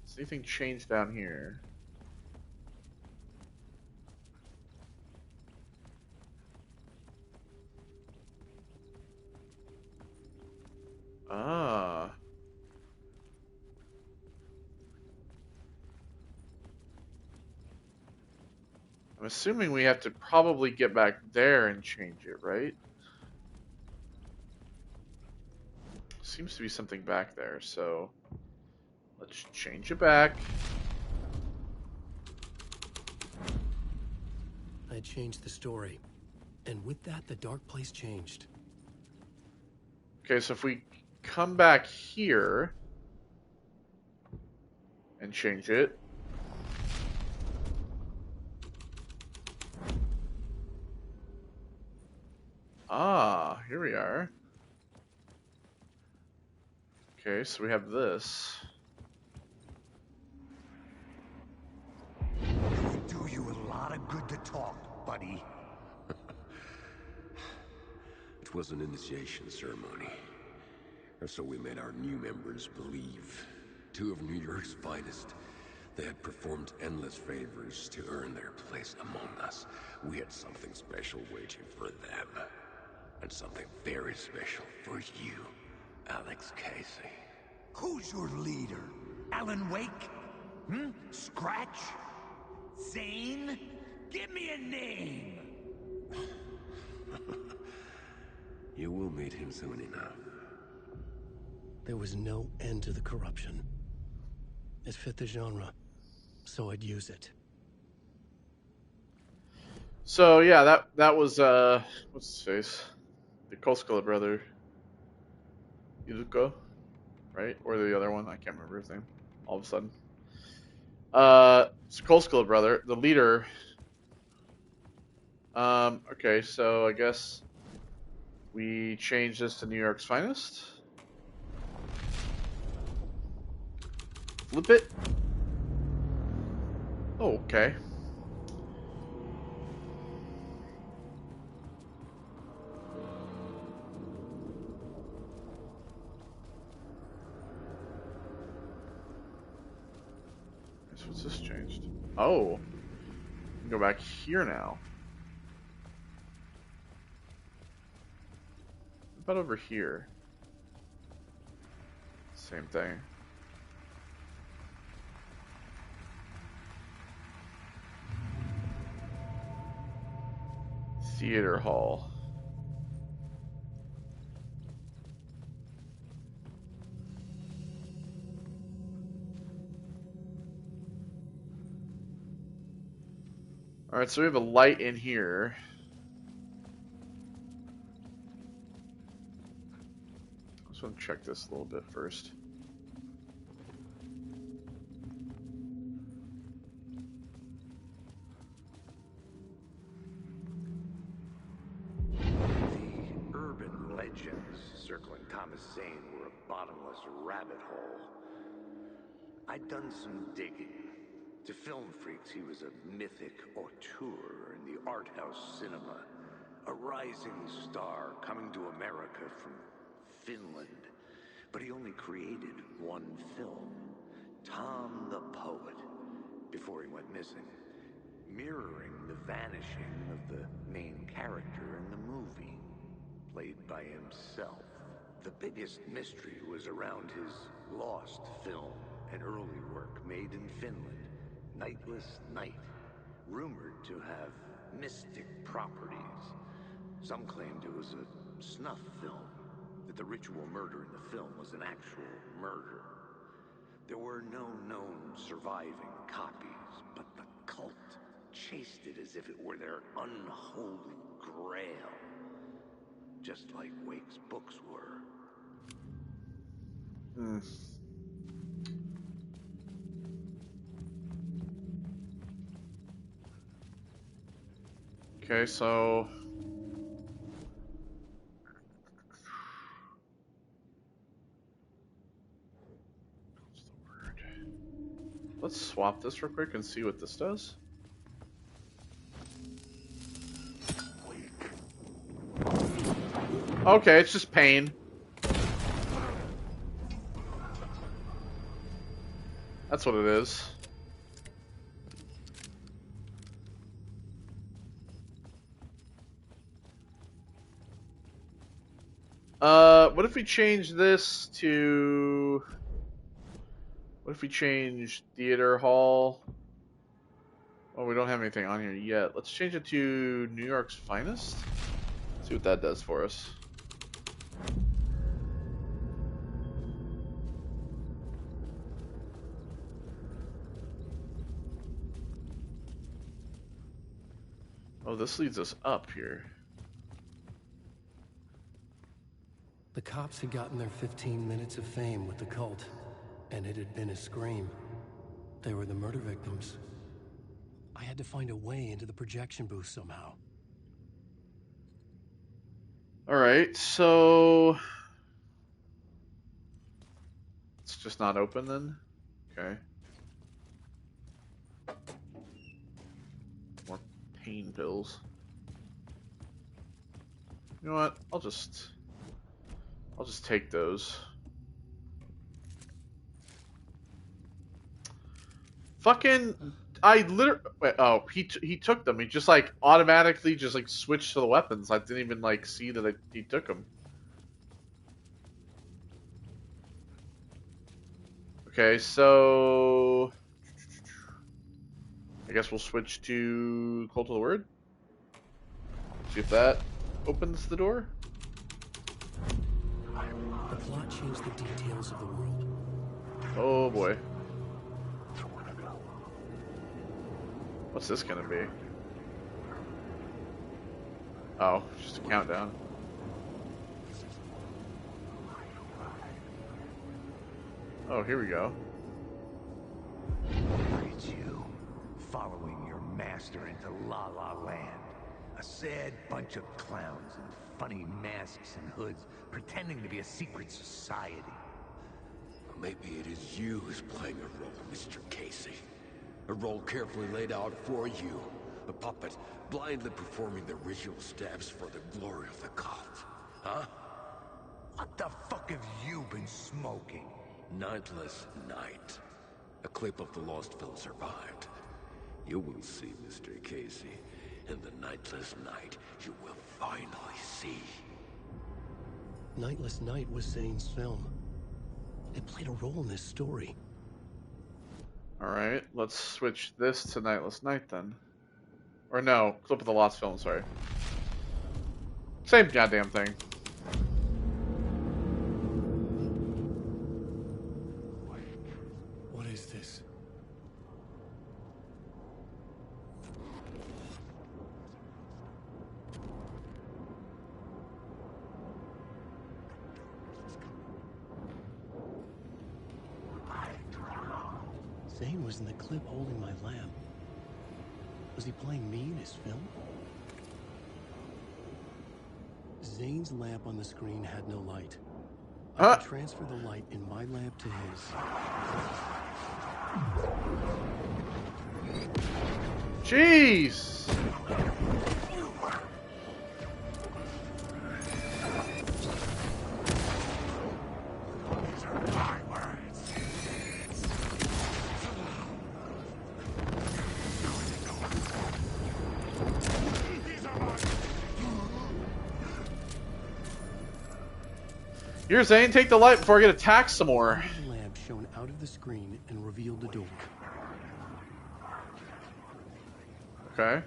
Has anything changed down here? Ah. I'm assuming we have to probably get back there and change it, right? Seems to be something back there, so let's change it back.
I changed the story, and with that, the dark place changed.
Okay, so if we come back here and change it. Ah, here we are. Okay, so we have this.
It would do you a lot of good to talk, buddy.
It was an initiation ceremony. Or so we made our new members believe. Two of New York's finest. They had performed endless favors to earn their place among us. We had something special waiting for them. And something very special for you, Alex Casey.
Who's your leader? Alan Wake? Scratch? Zane? Give me a name!
You will meet him soon enough.
There was no end to the corruption. It fit the genre, so I'd use it.
So yeah, that was what's his face? The Koskela brother. Yuzuko, right? Or the other one, I can't remember his name. All of a sudden. It's Koskela brother, the leader. Okay, so I guess we change this to New York's finest. Flip it. Oh, okay. So what's this changed? Oh. We can go back here now. What about over here? Same thing. Theater hall. Alright, so we have a light in here. I just want to check this a little bit first.
The urban legends circling Thomas Zane were a bottomless rabbit hole. I'd done some digging. To film freaks, he was a mythic auteur in the art house cinema. A rising star coming to America from Finland. But he only created one film, Tom the Poet, before he went missing, mirroring the vanishing of the main character in the movie, played by himself. The biggest mystery was around his lost film, an early work made in Finland, Nightless Night, rumored to have mystic properties. Some claimed it was a snuff film, that the ritual murder in the film was an actual murder. There were no known surviving copies, but the cult chased it as if it were their unholy grail, just like Wake's books were.
Okay, so let's swap this real quick and see what this does. Okay, it's just pain. That's what it is. What if we change this to... What if we change theater hall? Oh, we don't have anything on here yet. Let's change it to New York's finest. See what that does for us. Oh, this leads us up here.
The cops had gotten their 15 minutes of fame with the cult, and it had been a scream. They were the murder victims. I had to find a way into the projection booth somehow.
Alright, so... It's just not open then? Okay. More pain pills. You know what? I'll just take those. Fucking... I literally... Wait, oh, he took them. He just, like, automatically just, like, switched to the weapons. I didn't even, like, see that he took them. Okay, so... I guess we'll switch to Cult of the Word. See if that opens the door.
The plot changed the details of the world.
Oh boy. What's this gonna be? Oh, just a countdown. Oh, here we go.
It's you, following your master into La La Land. A sad bunch of clowns in funny masks and hoods, pretending to be a secret society.
Maybe it is you who's playing a role, Mr. Casey. A role carefully laid out for you. A puppet, blindly performing the ritual steps for the glory of the cult. Huh?
What the fuck have you been smoking?
Nightless Night. A clip of the lost film survived. You will see, Mr. Casey. In the Nightless Night, you will finally see.
Nightless Night was Zane's film. It played a role in this story.
Alright, let's switch this to Nightless Night then. Or no, Clip of the Lost Film, sorry. Same goddamn thing.
What is this? Zane was in the clip holding my lamp. Was he playing me in his film? Zane's lamp on the screen had no light. I could transfer the light in my lamp to his.
Jeez! Here, Zane, take the light before I get attacked some more.
The lamp shone out of the screen and revealed the door.
Okay.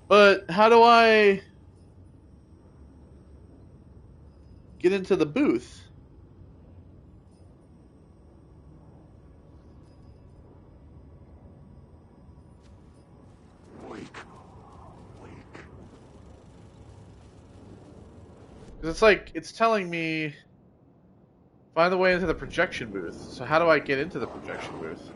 But how do I get into the booth? Because it's like, it's telling me find the way into the projection booth. So how do I get into the projection booth?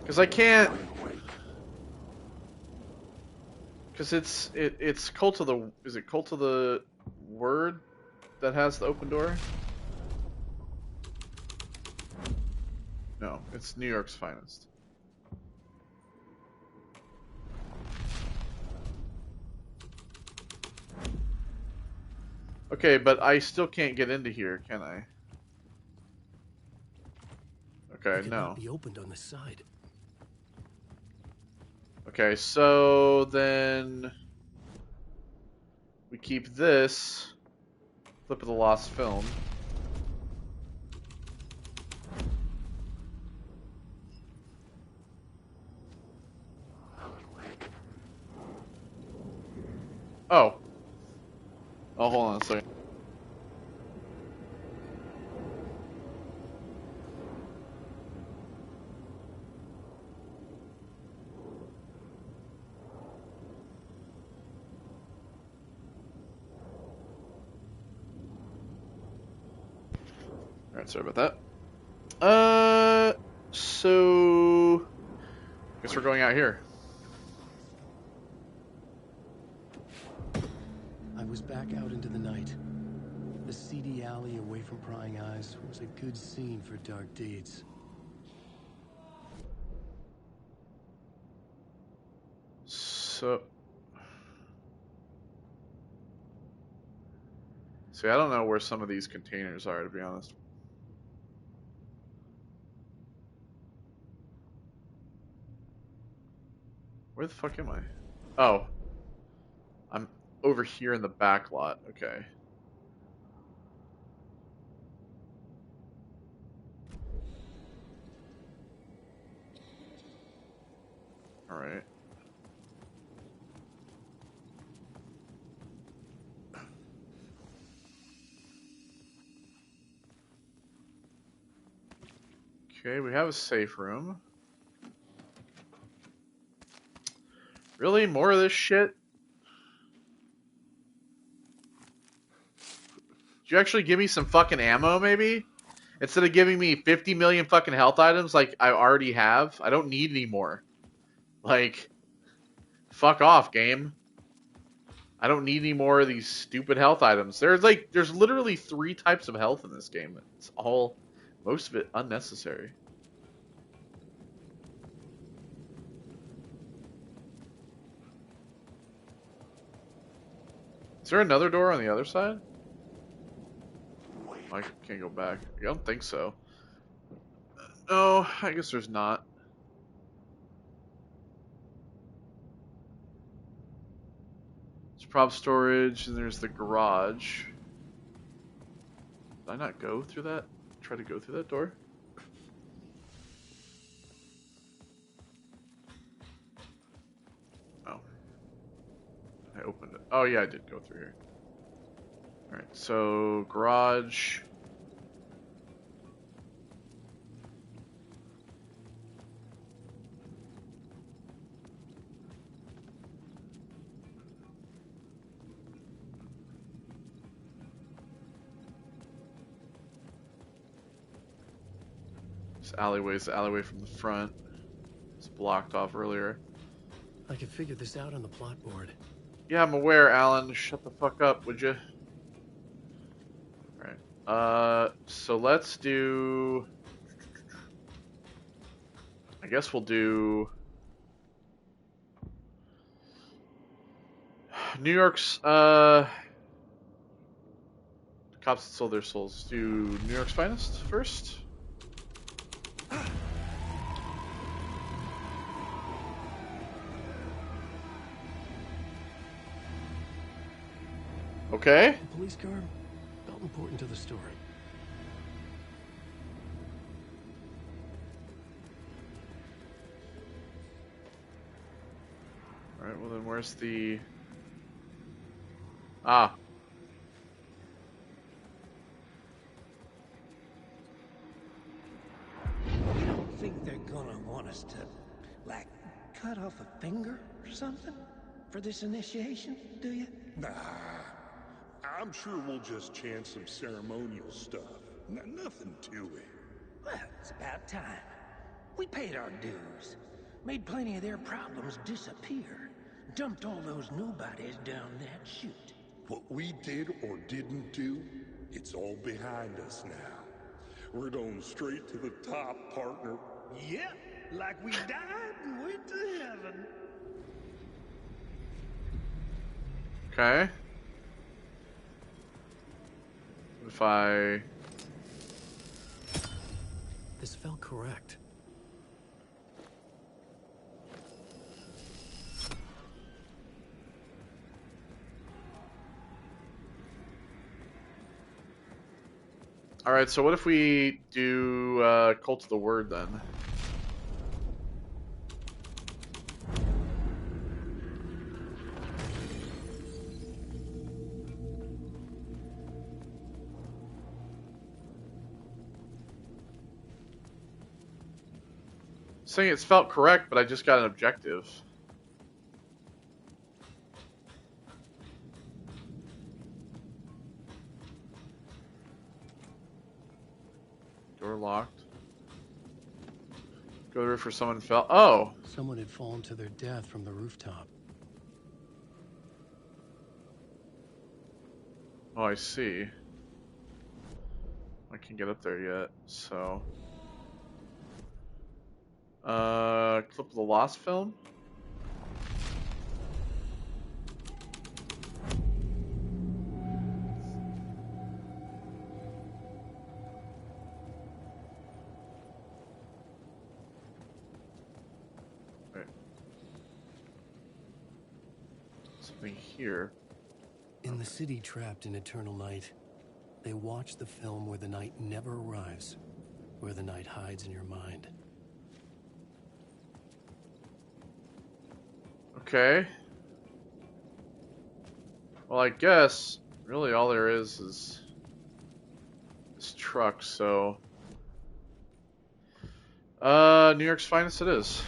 Because I can't. Because it's Cult of the. Is it Cult of the Word that has the open door? No, it's New York's finest. Okay, but I still can't get into here, can I? Okay,
It
no.
cannot be opened on the side.
Okay, so then we keep this. Flip of the Lost Film. Oh. Oh, hold on a second. Alright, sorry about that. So guess we're going out here.
I was back out into the night. The seedy alley away from prying eyes was a good scene for dark deeds.
So see, I don't know where some of these containers are, to be honest. Where the fuck am I? Oh. I'm over here in the back lot. Okay. Alright. Okay, we have a safe room. Really? More of this shit? Did you actually give me some fucking ammo, maybe? Instead of giving me 50 million fucking health items like I already have? I don't need any more. Like, fuck off, game. I don't need any more of these stupid health items. There's literally 3 types of health in this game. It's all, most of it, unnecessary. Is there another door on the other side? I can't go back. I don't think so. No, I guess there's not. There's prop storage, and there's the garage. Did I not go through that? Try to go through that door? Oh. I opened it. Oh yeah, I did go through here. Alright, so garage. This alleyway's the alleyway from the front. It's blocked off earlier.
I could figure this out on the plot board.
Yeah, I'm aware, Alan. Shut the fuck up, would you? Alright. So let's do... I guess we'll do... New York's, cops that sold their souls. Do New York's finest first? Okay.
The police car felt important to the story.
Alright, well then where's the... Ah.
You don't think they're gonna want us to, like, cut off a finger or something for this initiation, do you?
Nah. I'm sure we'll just chant some ceremonial stuff. Nothing to it.
Well, it's about time. We paid our dues. Made plenty of their problems disappear. Dumped all those nobodies down that chute.
What we did or didn't do, it's all behind us now. We're going straight to the top, partner.
Yep, like we died and went to heaven.
Okay. If I...
This felt correct.
Alright, so what if we do Cult of the Word then? Saying it's felt correct, but I just got an objective. Door locked. Go to the roof where someone fell. Oh!
Someone had fallen to their death from the rooftop.
Oh, I see. I can't get up there yet, so... clip of the Lost film? Right. Something here.
In the city trapped in eternal night, they watch the film where the night never arrives, where the night hides in your mind.
Okay. Well, I guess really all there is this truck, so New York's finest it is.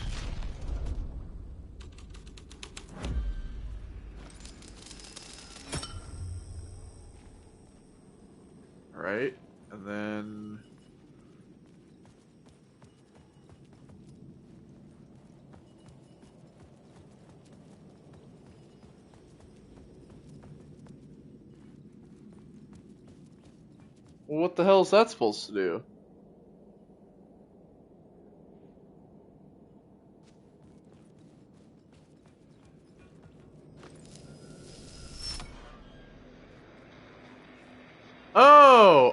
All right, and then well, what the hell is that supposed to do?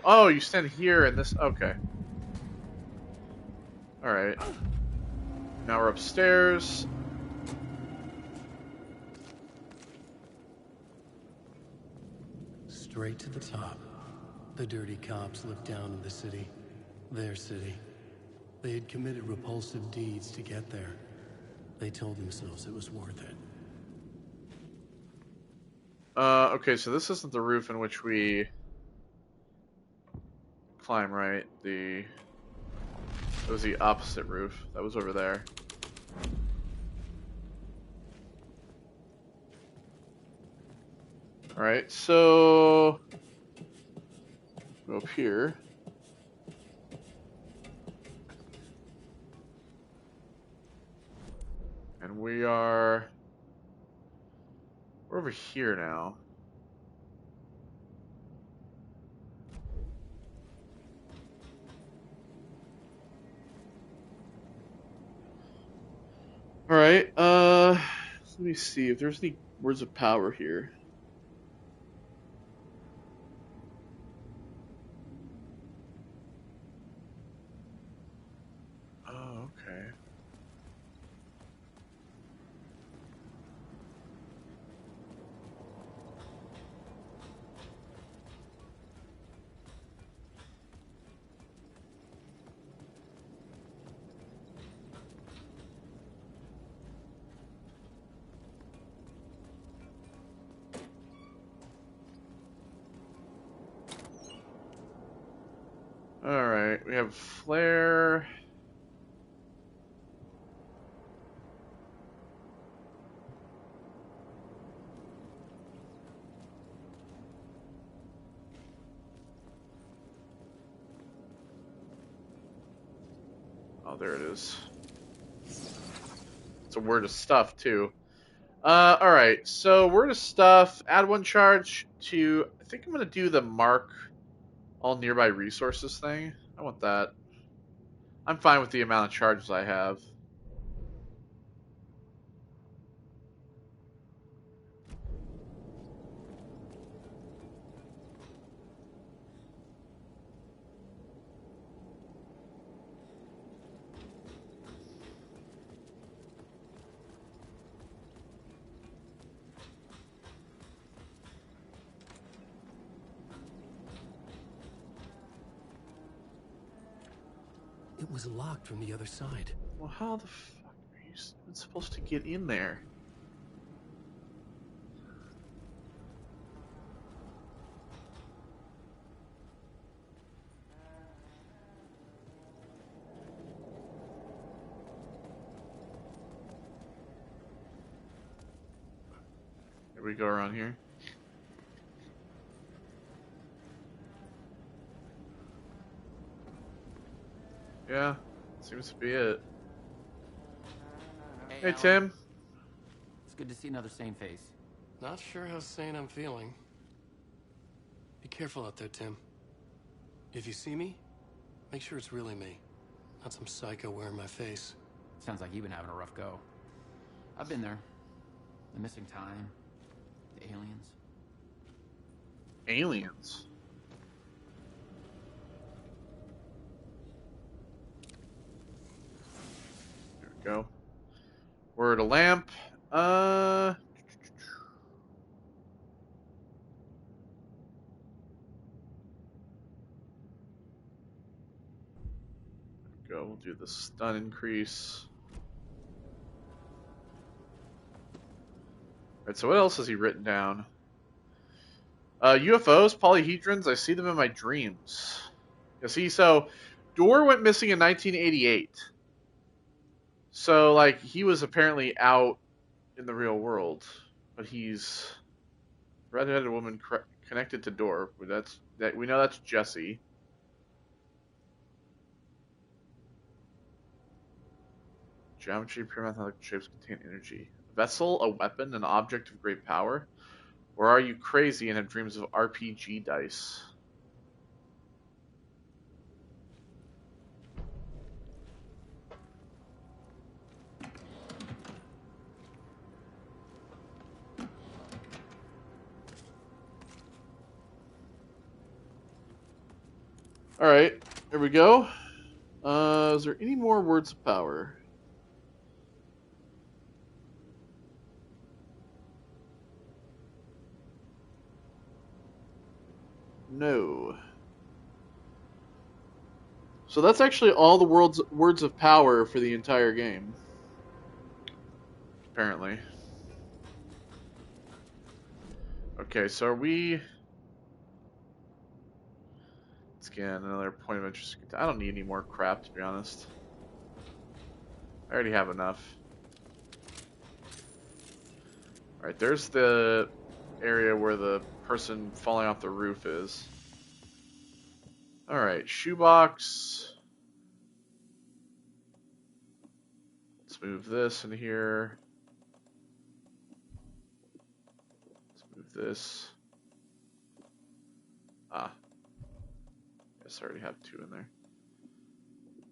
Oh, you stand here and this, okay. Alright. Now we're upstairs.
Straight to the top. The dirty cops looked down on the city. Their city. They had committed repulsive deeds to get there. They told themselves it was worth it.
Okay, so this isn't the roof in which we climb, right? It was the opposite roof. That was over there. Alright, so go up here. And we're over here now. Alright, let me see if there's any words of power here. Oh, okay. Alright, we have flare. Oh, there it is. It's a word of stuff, too. Alright, so word of stuff, add one charge to, I think I'm going to do the mark all nearby resources thing. I want that. I'm fine with the amount of charges I have.
It was locked from the other side.
Well, how the fuck are you even supposed to get in there? Here we go around here. Yeah, seems to be it. Hey,
Alan.
Tim.
It's good to see another sane face.
Not sure how sane I'm feeling. Be careful out there, Tim. If you see me, make sure it's really me, not some psycho wearing my face.
Sounds like you've been having a rough go. I've been there. The missing time, the aliens.
Aliens? There we go. We're at a lamp. Go. We'll do the stun increase. Alright, so what else has he written down? UFOs, polyhedrons, I see them in my dreams. You see, so Door went missing in 1988. So, like, he was apparently out in the real world, but he's red-headed woman connected to Door. We know that's Jesse. Geometry, pure mathematical shapes contain energy. A vessel, a weapon, an object of great power? Or are you crazy and have dreams of RPG dice? Alright, here we go. Is there any more words of power? No. So that's actually all the words of power for the entire game. Apparently. Okay, so are we... Scan another point of interest. I don't need any more crap, to be honest. I already have enough. Alright, there's the area where the person falling off the roof is. Alright, shoebox. Let's move this in here. Let's move this. Ah. Yes, I already have two in there.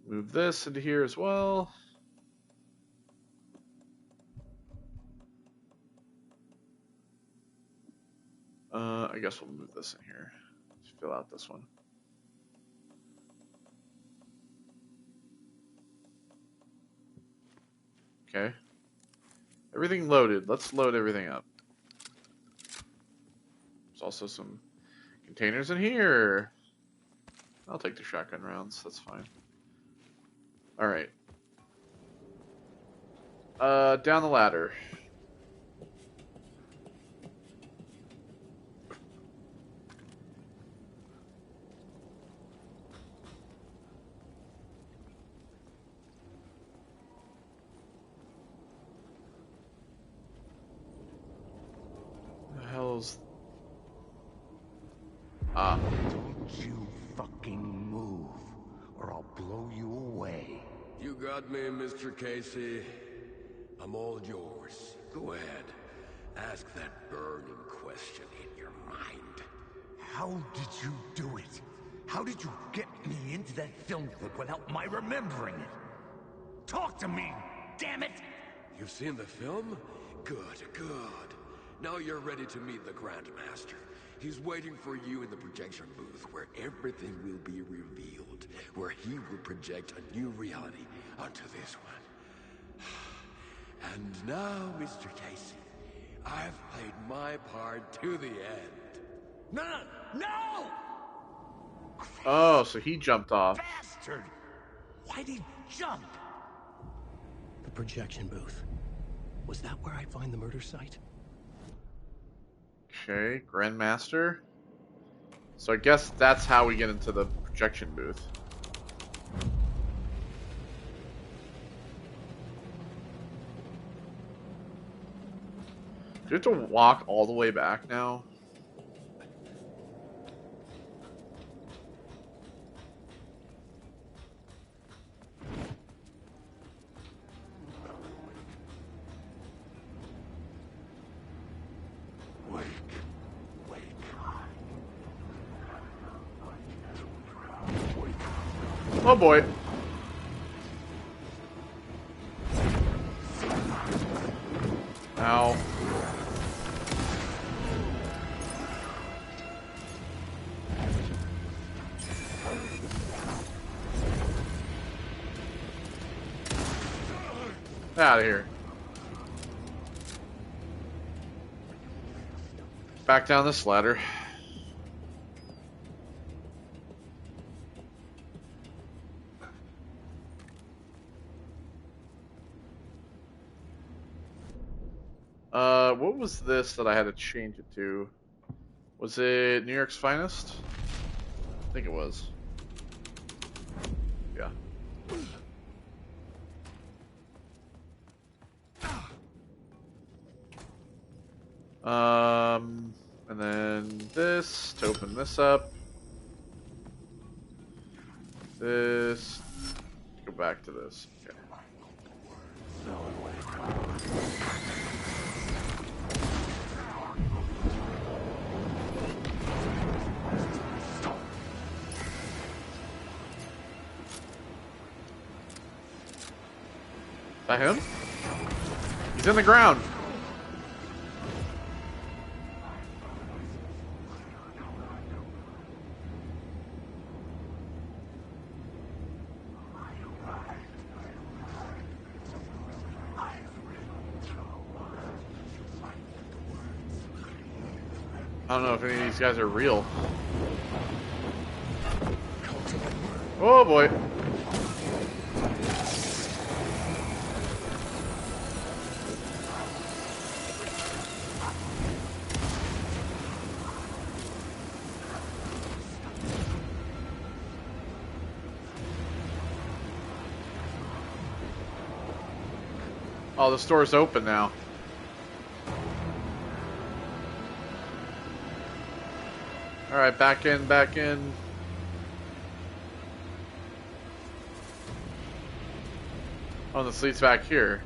Move this into here as well. I guess we'll move this in here. Let's fill out this one. Okay. Everything loaded. Let's load everything up. There's also some containers in here. I'll take the shotgun rounds. That's fine. Alright. Down the ladder. The hell's... Ah.
Don't you fucking move, or I'll blow you away.
You got me, Mr. Casey. I'm all yours. Go ahead. Ask that burning question in your mind.
How did you do it?
How did you get me into that film clip without my remembering it? Talk to me, damn it!
You've seen the film? Good, good. Now you're ready to meet the Grandmaster. He's waiting for you in the projection booth where everything will be revealed, where he will project a new reality onto this one. And now, Mr. Casey, I've played my part to the end.
No! No!
Oh, so he jumped off.
Bastard! Why'd he jump?
The projection booth. Was that where I'd find the murder site?
Okay, Grandmaster. So I guess that's how we get into the projection booth. Do you have to walk all the way back now? Oh boy. Ow. Out of here. Back down this ladder. What was this that I had to change it to? Was it New York's Finest? I think it was. Yeah. And then this to open this up. This. Go back to this. Okay. Is that him? He's in the ground. I don't know if any of these guys are real. Oh boy. Oh, the store's open now. Alright, back in, back in. Oh, this leads back here.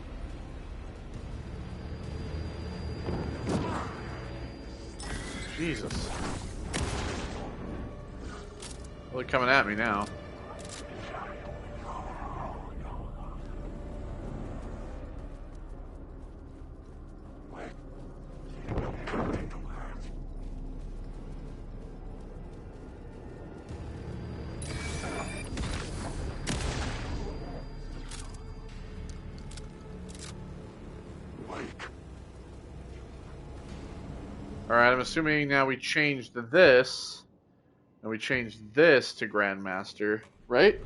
Jesus. Really coming at me now. Alright, I'm assuming now we changed this, and we changed this to Grandmaster, right?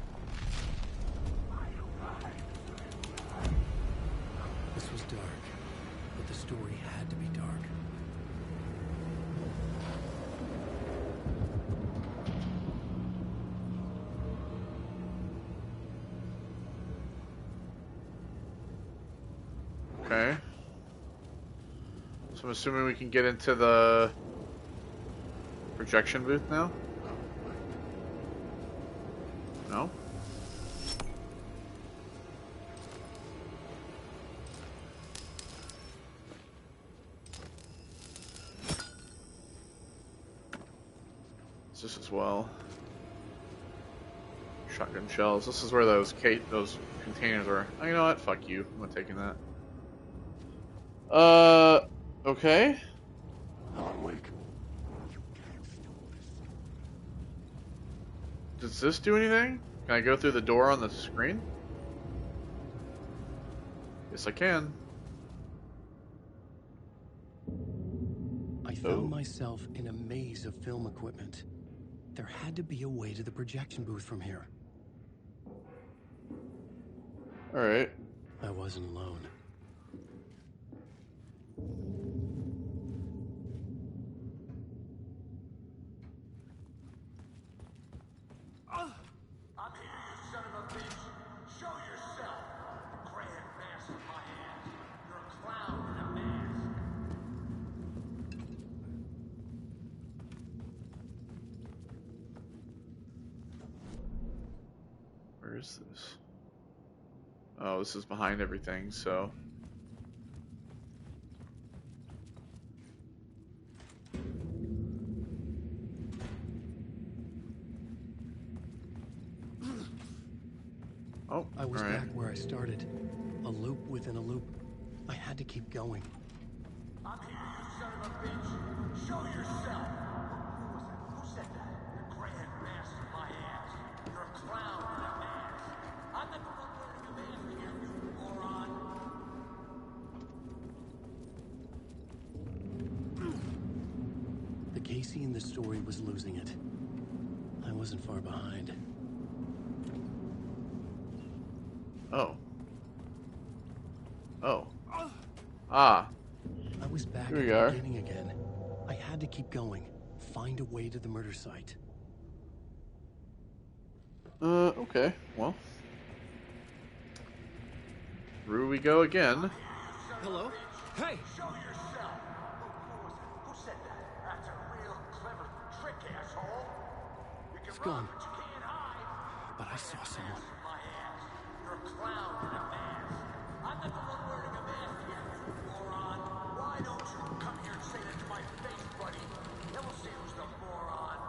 This was dark, but the story had to be dark.
Okay. So I'm assuming we can get into the projection booth now? No? It's this as well. shotgun shells. This is where those containers were. Oh, you know what? Fuck you. I'm not taking that. Okay.
Alan Wake.
Does this do anything? Can I go through the door on the screen? Yes, I can.
I found myself in a maze of film equipment. There had to be a way to the projection booth from here.
Alright.
I wasn't alone.
I'm here, you son of a bitch. Show yourself. Grand mask of my ass. You're a clown in a mask.
Where is this? Oh, this is behind everything, so... Oh,
I was
all right.
back where I started. A loop within a loop. I had to keep going.
I'm here, you son of a bitch. Show yourself. Who was that? Who said that? Your grand mask of my ass. You're a clown in a mask. I'm not the one wearing a mask here, you moron.
The Casey in the story was losing it. I wasn't far behind.
Oh. Oh. Ah.
I was back
Here
at
we
the
are.
beginning again. I had to keep going. Find a way to the murder site.
Okay. Well. Through we go again.
Hello? Hey!
Show yourself. Who was that? Who said that? That's a real clever trick, asshole. You can
It's
run,
gone.
but you can't hide.
But I saw someone.
My ass. You're a clown in a mask. I'm not the one wearing a mask here, you moron. Why don't you come here and say that to my face, buddy? Then we'll see who's the moron.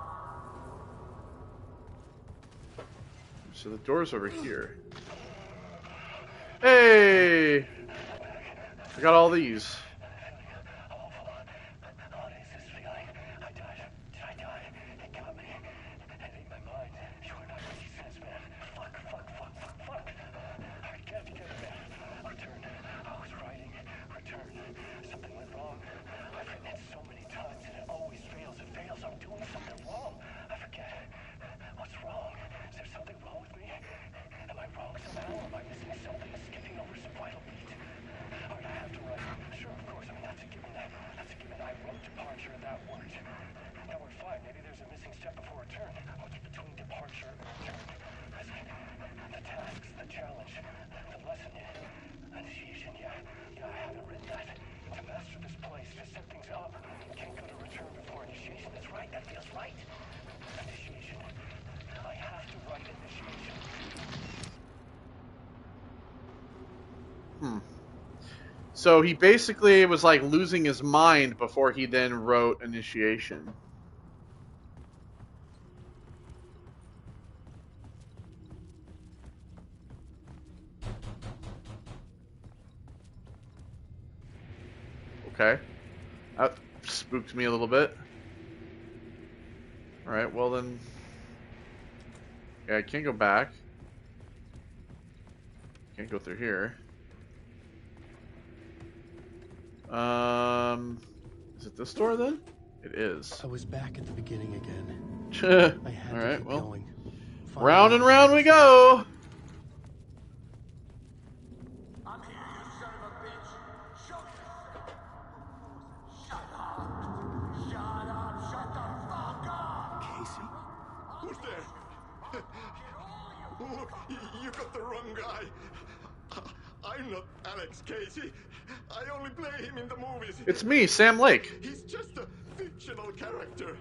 So the door's over here. Hey! I got all these. So he basically was like losing his mind before he then wrote Initiation. Okay. That spooked me a little bit. Alright, well then... Yeah, I can't go back. Can't go through here. Is it this door then? It is.
I was back at the beginning again. I had to keep
well,
going.
Round and round we go.
I'm here, you son of a bitch. Show yourself. Shut up. Shut up. Shut the fuck up.
Casey?
Who's there?
Look, you got the wrong guy. I'm not Alex Casey. I only play him in the movies.
It's me, Sam Lake.
He's just a fictional character.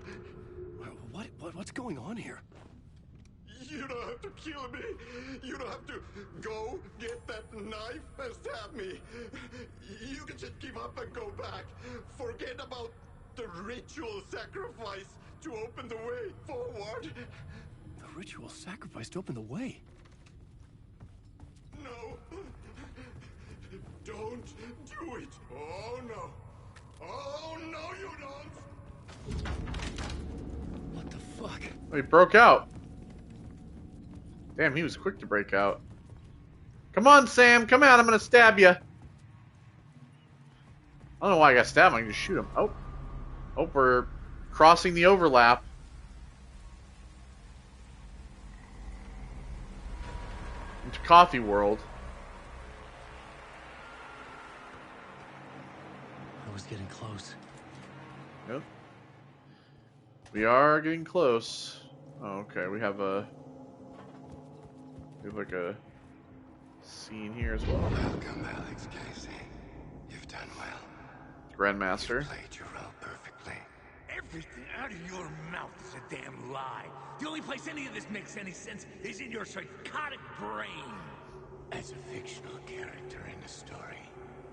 What's going on here?
You don't have to kill me. You don't have to go get that knife and stab me. You can just give up and go back. Forget about the ritual sacrifice to open the way forward.
A ritual sacrifice to open the way.
No! Don't do it! Oh no! Oh no, you don't!
What the fuck?
Oh, he broke out. Damn, he was quick to break out. Come on, Sam. Come out. I'm going to stab you. I don't know why I got stabbed. I can just shoot him. Oh. Oh, we're crossing the overlap. Into Coffee World.
I was getting close.
Yep. We are getting close. Oh, okay. We have like a scene here as well.
Welcome, Alex Casey. You've done well.
Grandmaster.
You played your role perfectly.
Everything out of your mouth is a damn lie. The only place any of this makes any sense is in your psychotic brain. As a fictional character in a story,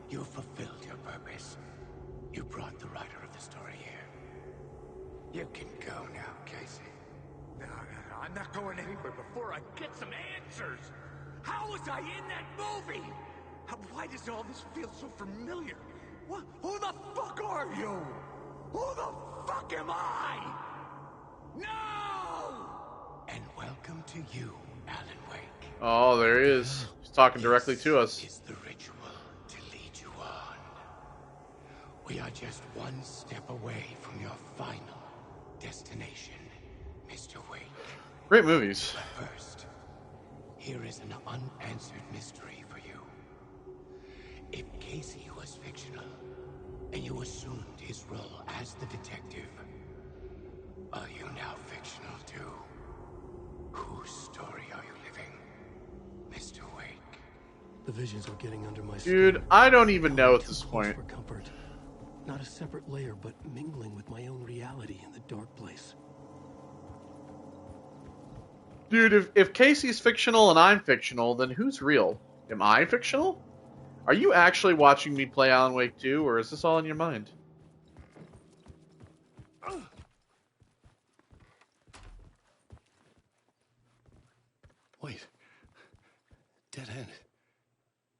you fulfilled your purpose. You brought the writer of the story here.
You can go now, Casey.
No, I'm not going anywhere before I get some answers. How was I in that movie? Why does all this feel so familiar? What? Who the fuck are you? Who the fuck am I? No!
And welcome to you, Alan Wake.
Oh, there he is. He's talking directly to us.
This is the ritual to lead you on. We are just one step away from your final destination, Mr. Wake.
Great movies.
But first, here is an unanswered mystery for you. If Casey was fictional, and you assumed his role as the detective, are you now fictional too? Whose story are you living, Mr. Wake?
The visions are getting under my skin.
Dude, I don't even know at this point.
For comfort. Not a separate layer, but mingling with my own reality in the dark place.
Dude, if Casey's fictional and I'm fictional, then who's real? Am I fictional? Are you actually watching me play Alan Wake 2, or is this all in your mind?
Wait. Dead end.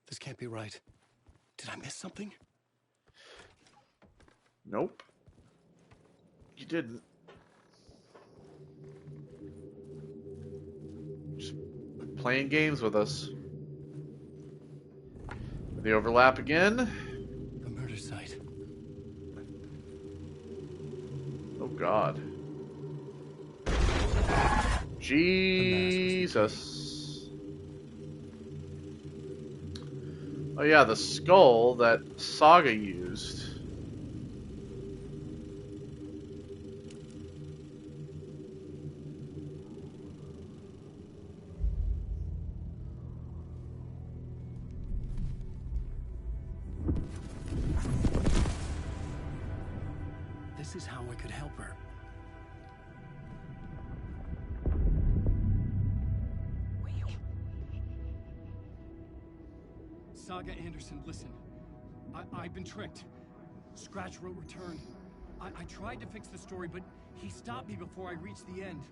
This can't be right. Did I miss something?
Nope. You didn't. Just playing games with us. The overlap again.
The murder site.
Oh God. Jesus. Oh yeah, the skull that Saga used.
This is how I could help her. Saga Anderson, listen. I've been tricked. Scratch wrote Return. I tried to fix the story, but he stopped me before I reached the end.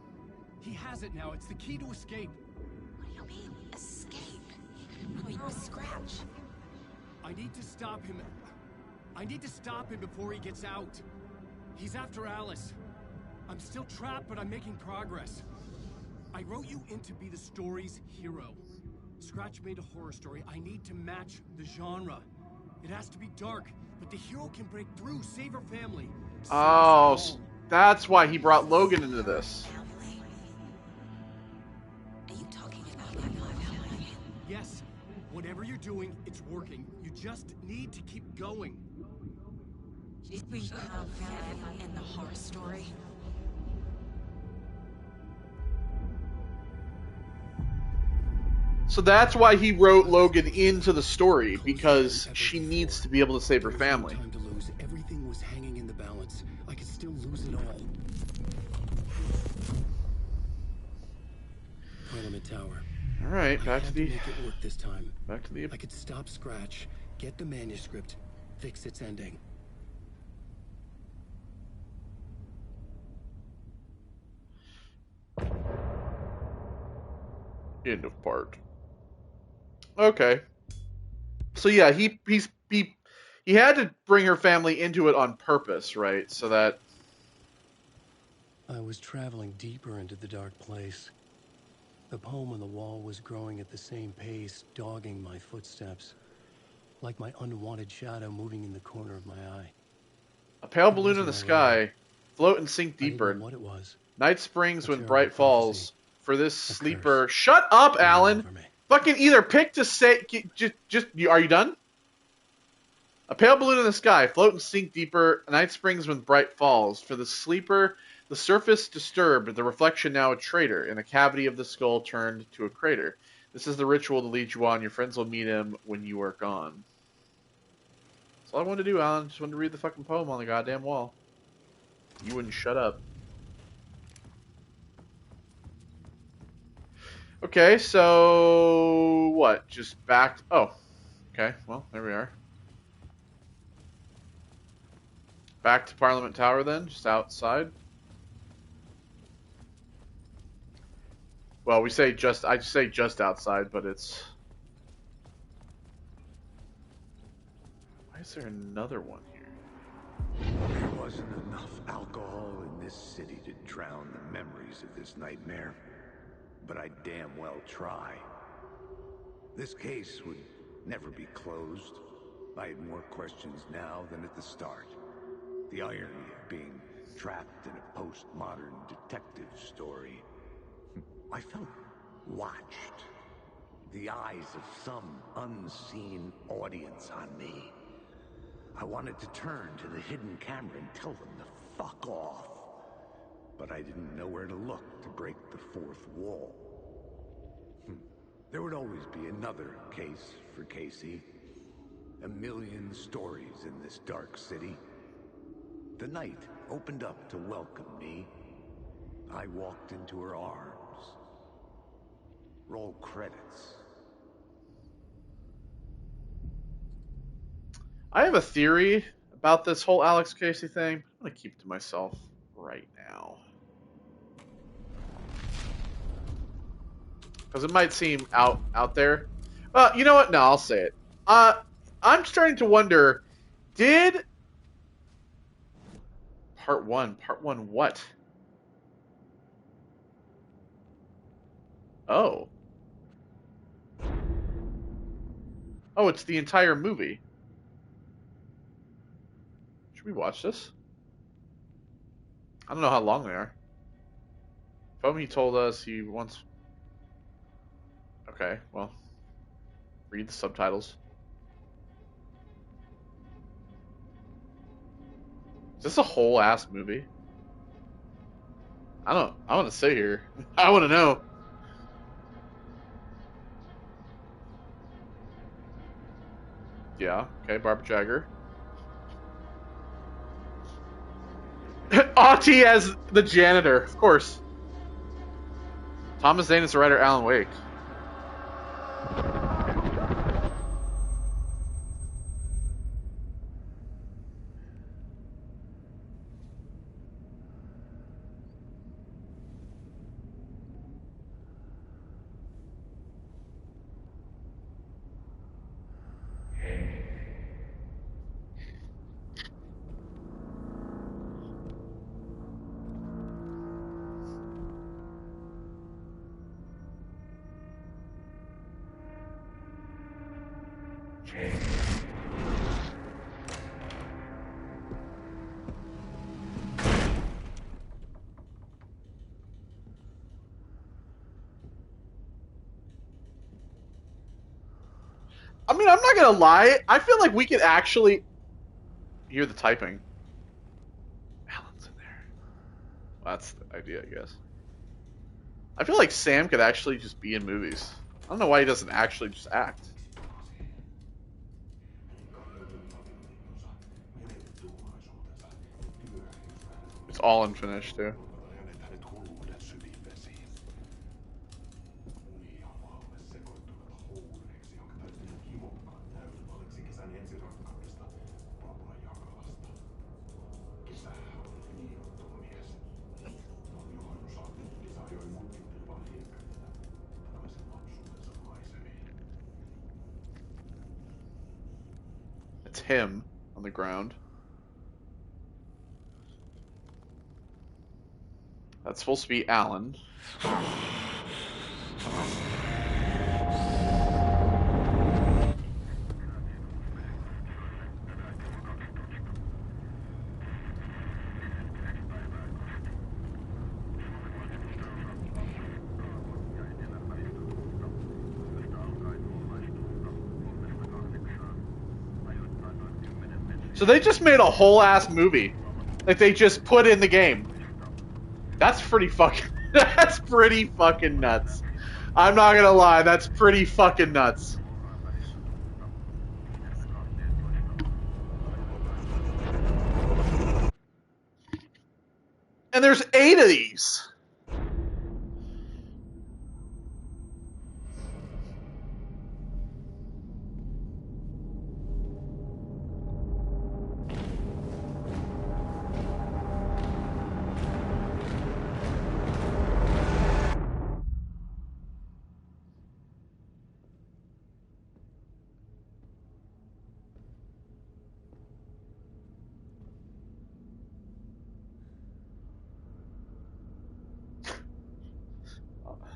He has it now. It's the key to escape.
What do you mean, escape? I mean, Scratch.
I need to stop him. I need to stop him before he gets out. He's after Alice. I'm still trapped, but I'm making progress. I wrote you in to be the story's hero. Scratch made a horror story. I need to match the genre. It has to be dark, but the hero can break through, save her family.
Oh, that's why he brought Logan into this.
Are you talking about that family?
Yes. Whatever you're doing, it's working. You just need to keep going.
We found family in the horror story.
So that's why he wrote Logan into the story, because she needs to be able to save her family.
Time to lose. Everything was hanging in the balance. I could still lose it all. Parliament Tower.
All right, back to the.
Make it work this time.
Back to the.
I could stop Scratch, get the manuscript, fix its ending.
End of part. Okay. So yeah, he had to bring her family into it on purpose, right? So that
I was traveling deeper into the dark place. The poem on the wall was growing at the same pace, dogging my footsteps, like my unwanted shadow moving in the corner of my eye.
a pale
It
balloon in
wasn't
the
my letter.
sky, float and sink
I didn't know
deeper.
what it was.
Night springs
A
when
terrible
bright falls.
prophecy.
For this
A
sleeper,
curse.
shut up,
Hanging
Alan.
over me.
Fucking either pick to say, are you done? A pale balloon in the sky, float and sink deeper. Night springs when bright falls. For the sleeper, the surface disturbed, the reflection now a traitor. In the cavity of the skull turned to a crater. This is the ritual to lead you on. Your friends will meet him when you are gone. That's all I wanted to do, Alan. Just wanted to read the fucking poem on the goddamn wall. You wouldn't shut up. Okay, so what? Just back. Oh, okay. Well, there we are. Back to Parliament Tower then, just outside. Well, I say just outside, but it's. Why is there another one here?
There wasn't enough alcohol in this city to drown the memories of this nightmare, but I damn well try. This case would never be closed. I had more questions now than at the start. The irony of being trapped in a postmodern detective story. I felt watched. The eyes of some unseen audience on me. I wanted to turn to the hidden camera and tell them to fuck off. But I didn't know where to look to break the fourth wall. There would always be another case for Casey. A million stories in this dark city. The night opened up to welcome me. I walked into her arms. Roll credits.
I have a theory about this whole Alex Casey thing. I'm going to keep it to myself right now. Because it might seem out there. You know what? No, I'll say it. I'm starting to wonder, did part one what? Oh, it's the entire movie. Should we watch this? I don't know how long they are. Foamy told us he wants. Okay, well, read the subtitles. Is this a whole ass movie? I want to sit here. I want to know. Yeah, okay, Barbara Jagger. Auntie as the janitor, of course. Thomas Zane is the writer, Alan Wake. I mean, I'm not gonna lie. I feel like we could actually hear the typing. Alan's in there. Well, that's the idea, I guess. I feel like Sam could actually just be in movies. I don't know why he doesn't actually just act. It's all unfinished too. That's him on the ground. That's supposed to be Alan. So they just made a whole ass movie. Like they just put in the game. That's pretty fucking that's pretty fucking nuts. I'm not gonna lie, that's pretty fucking nuts. And there's 8 of these.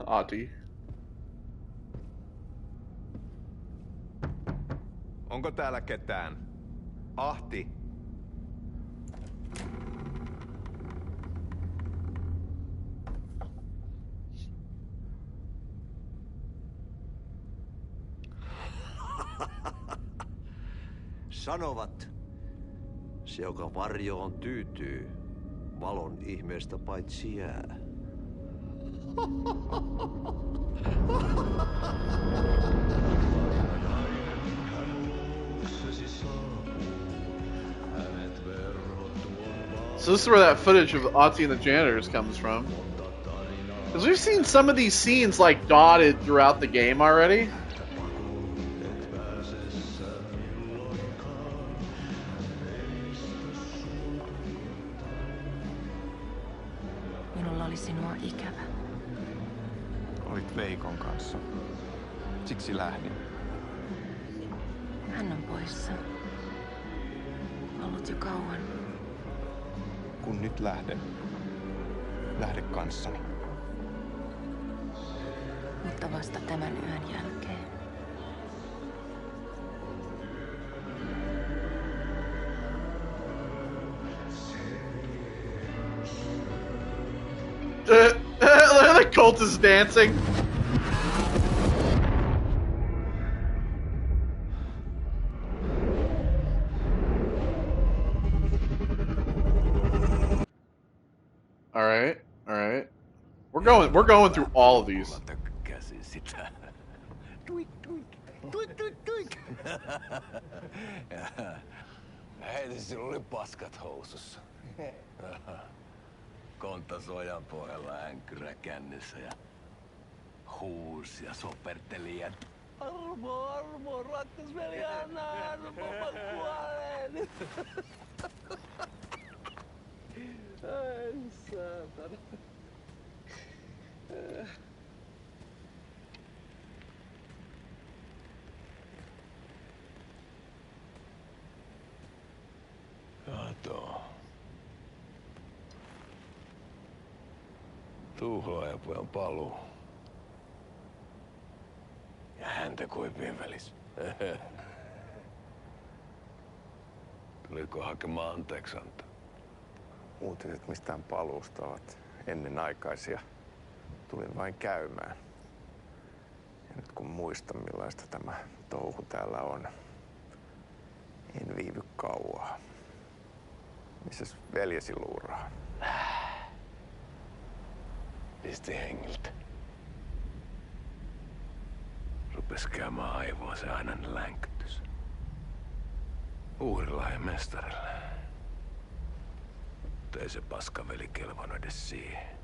Auntie.
Onko täällä ketään? Ahti.
Sanovat, se joka varjoon tyytyy, valon ihmeestä paitsi jää.
So this is where that footage of Otzi and the janitors comes from. Because we've seen some of these scenes like dotted throughout the game already.
Minulla oli sinua ikävä.
Olit Veikon kanssa. Siksi lähdin.
Hän on poissa. Ollut jo kauan.
Kun nyt lähden, lähde kanssani.
Mutta vasta tämän yön jälkeen.
The cult is dancing. All right. We're going through all of these.
Hei, sinulla oli paskat housussa. Kontas ojan pohjalla änkyrä kännissä ja huusi ja soperteli ja armo, rakkas veli, anna armo, mä kuolen. Ai saatana. Kato. Tuhlaajapojan paluu. Ja häntä kuipien välis. Tuliko hakemaan anteeksiantoa?
Uutiset mistään paluusta ovat ennenaikaisia. Tulin vain käymään. Ja nyt kun muistan millaista tämä touhu täällä on, en viivy kauaa. Missäs veljesi luuraa?
Pisti hengiltä. Rupes käymään aivoa se ainainen länkytys. Uhrilla ja mestarille. Mutta ei se paskaveli kelvannut edes siihen.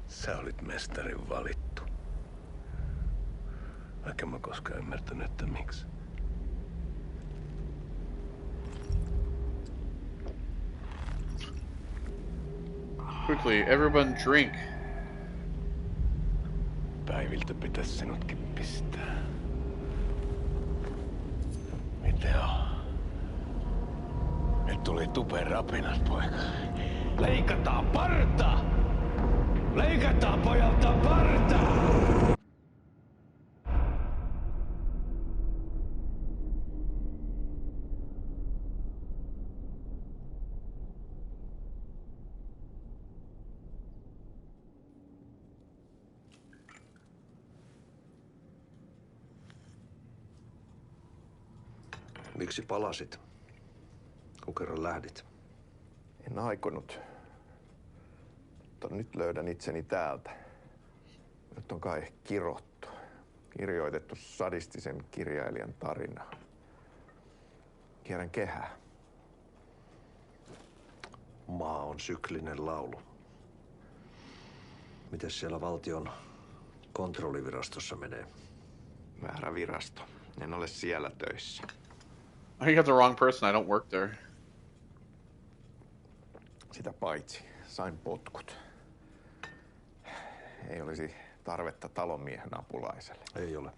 Sä olit mestarin valittu. Vaikka mä koskaan ymmärtänyt, että miksi.
Quickly, everyone drink.
päiviltä pitäisi sinutkin pistää. Miten on? Nyt tuli tupen rapinat, poika. Leikataan parta! Leikataan pojalta parta!
Miksi palasit, kun kerran lähdit?
En aikonut. Mutta nyt löydän itseni täältä. Nyt on kai kirottu. Kirjoitettu sadistisen kirjailijan tarinaa. Kierrän kehää.
Maa on syklinen laulu. Mites siellä valtion kontrollivirastossa menee?
Väärä virasto. En ole siellä töissä.
I think you have the wrong person. I don't work there.
Sitä paitsi sain potkut. Ei olisi tarvetta talonmiehen apulaiselle.
Ei ole.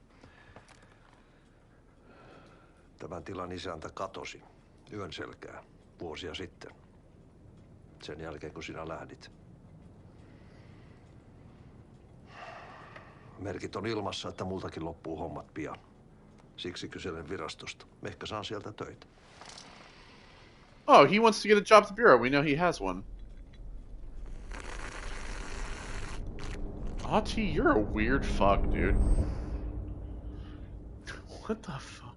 Tämän tilan isäntä katosi yön selkää vuosia sitten. Sen jälkeen, kun sinä lähdit. Merkit on ilmassa, että multakin loppuu hommat pian. Siksi kyselen virastosta. Ehkä saan sieltä töitä.
Oh, he wants to get a job at the bureau. We know he has one. Achi, you're a weird fuck, dude. What the fuck?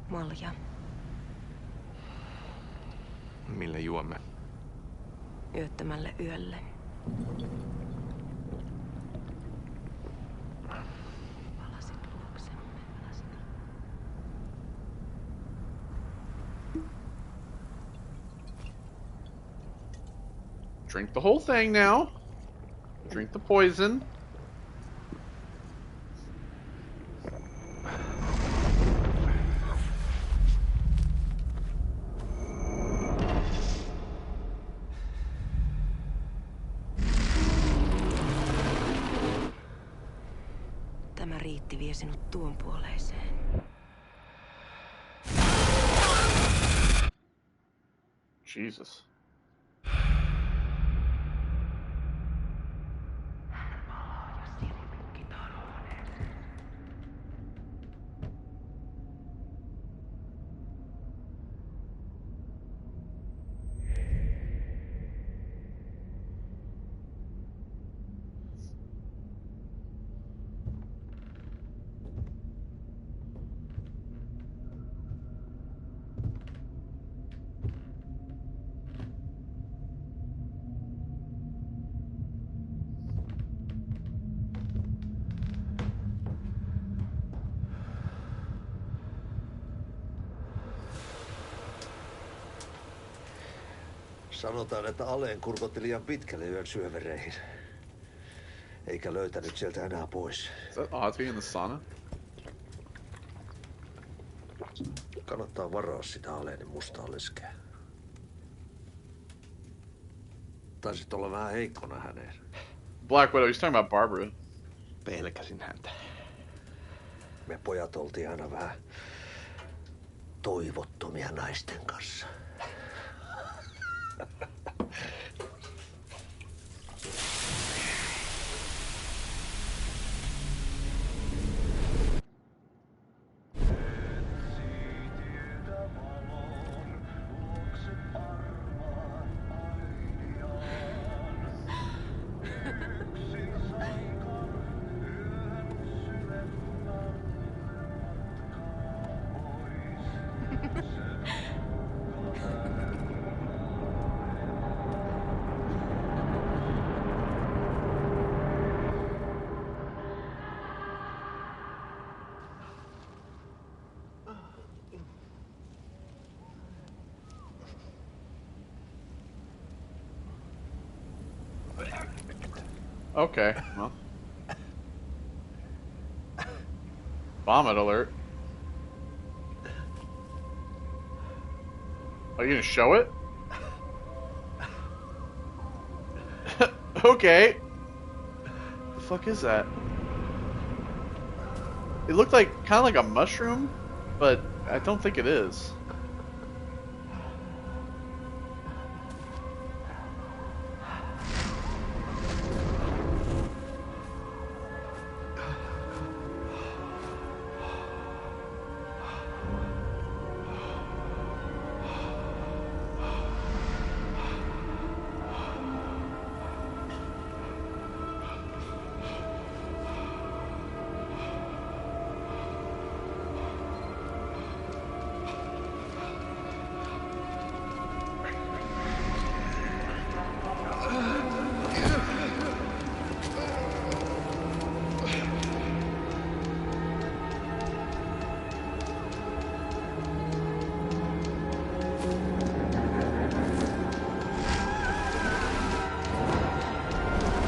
Malja.
Mille juomme?
Yöttömälle yölle. Palasit luoksemme.
Drink the whole thing now. Drink the poison.
Tämä riitti vie sinut tuon puoleiseen.
Jesus.
Sanotaan, että Aleen kurkotti liian pitkälle yön syövereihin. Eikä löytänyt sieltä enää pois.
Is that Ozzy in the sauna?
Kannattaa varaa sitä Aleenin mustaa leskeä. Taisit olla vähän heikkona häneen.
Black Widow, he's talking about Barbara.
Pelkäsin häntä.
Me pojat oltiin aina vähän toivottomia naisten kanssa.
Okay, well. Vomit alert. Are you gonna show it? Okay. The fuck is that? It looked like kind of like a mushroom, but I don't think it is.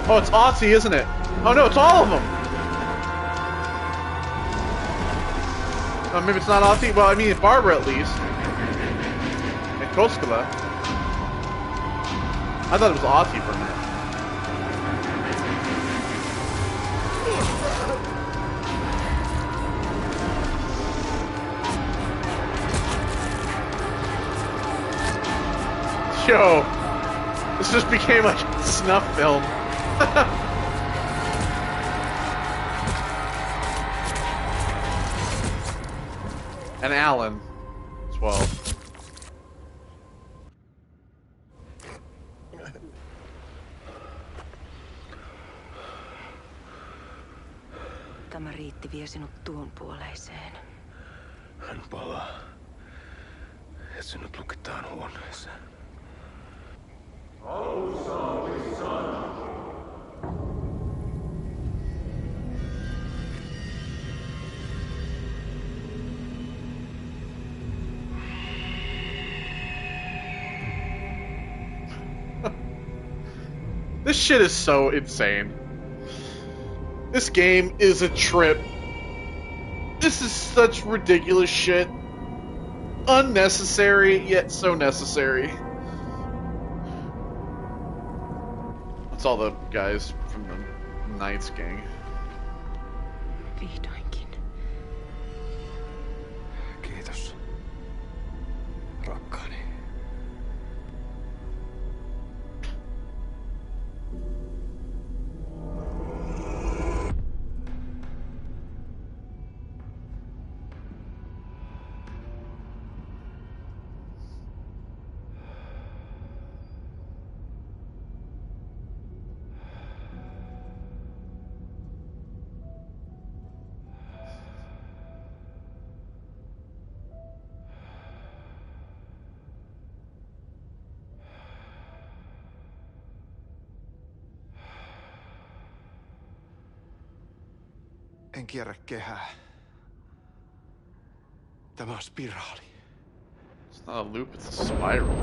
Oh, it's Aussie, isn't it? Oh no, it's all of them! Oh, maybe it's not Aussie? Well, I mean, it's Barbara at least. And Koskela. I thought it was Aussie for a minute. Yo, this just became like a snuff film. And Alan, 12.
Tämä riitti vie sinut tuon puoleiseen.
Hän palaa. Ja sinut lukitaan huoneeseen.
This shit is so insane. This game is a trip. This is such ridiculous shit. Unnecessary, yet so necessary. That's all the guys from the Knights gang.
Vihdoinkin.
Kiitos, rakkaani.
En kierrä kehää. Tämä on spiraali.
It's not a loop, it's a spiral.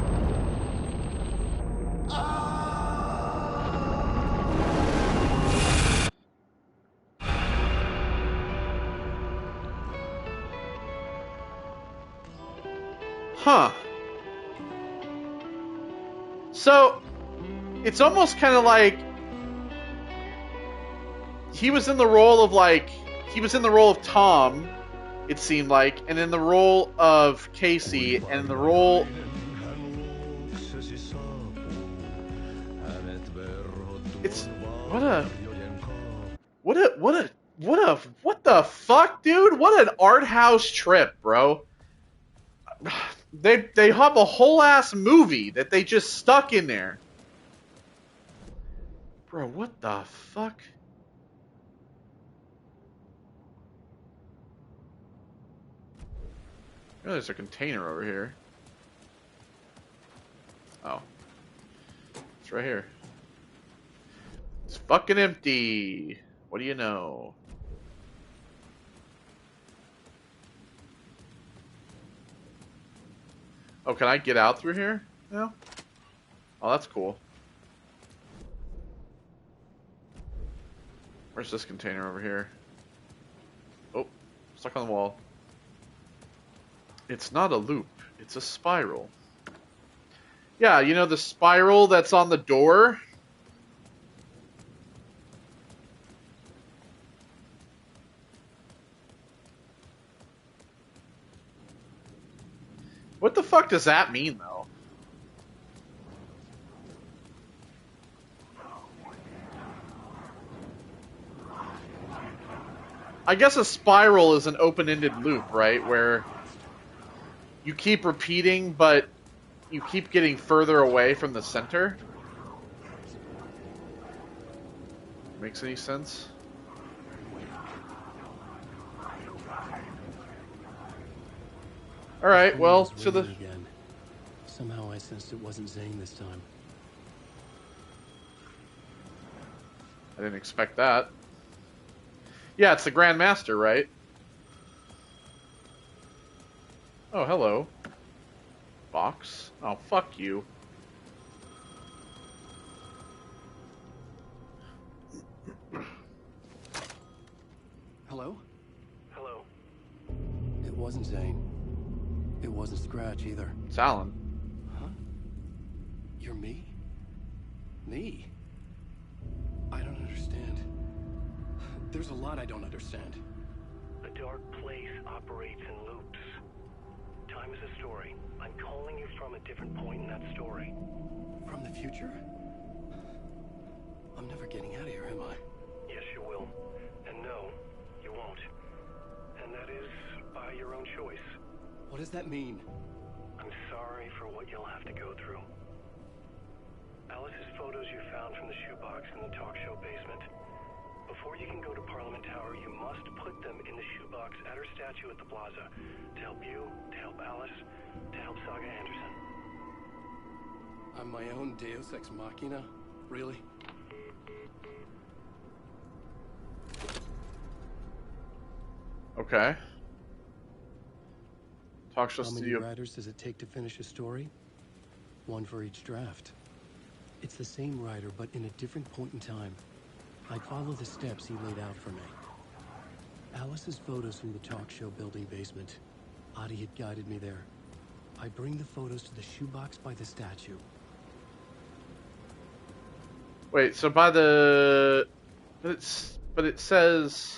Huh. So, it's almost kind of like he was in the role of Tom, it seemed like, and in the role of Casey, and in the role. It's what the fuck, dude? What an art house trip, bro. They have a whole ass movie that they just stuck in there. Bro, what the fuck? Oh, there's a container over here. Oh. It's right here. It's fucking empty. What do you know? Oh, can I get out through here now? Oh, that's cool. Where's this container over here? Oh, Stuck on the wall. It's not a loop. It's a spiral. Yeah, you know the spiral that's on the door? What the fuck does that mean, though? I guess a spiral is an open-ended loop, right? Where you keep repeating, but you keep getting further away from the center. Makes any sense? Alright, well, to the...
Again. Somehow I sensed it wasn't Zane this time.
I didn't expect that. Yeah, it's the Grand Master, right? Oh, hello. Box. Oh, fuck you.
Hello?
Hello.
It wasn't Zane. It wasn't Scratch either.
It's Alan.
Huh? You're me? Me? I don't understand. There's a lot I don't understand.
The dark place operates in loops. Time is a story. I'm calling you from a different point in that story.
From the future? I'm never getting out of here, am I?
Yes, you will. And no, you won't. And that is by your own choice.
What does that mean?
I'm sorry for what you'll have to go through. Alice's photos you found from the shoebox in the talk show basement. Before you can go to Parliament Tower, you must put them in the shoebox at her statue at the plaza. To help you, to help Alice, to help Saga Anderson.
I'm my own Deus Ex Machina? Really?
Okay. Talk show
How many
studio.
writers does it take to finish a story? One for each draft. It's the same writer, but in a different point in time. I follow the steps he laid out for me. Alice's photos from the talk show building basement. Adi had guided me there. I bring the photos to the shoebox by the statue.
Wait, so by the... But it says...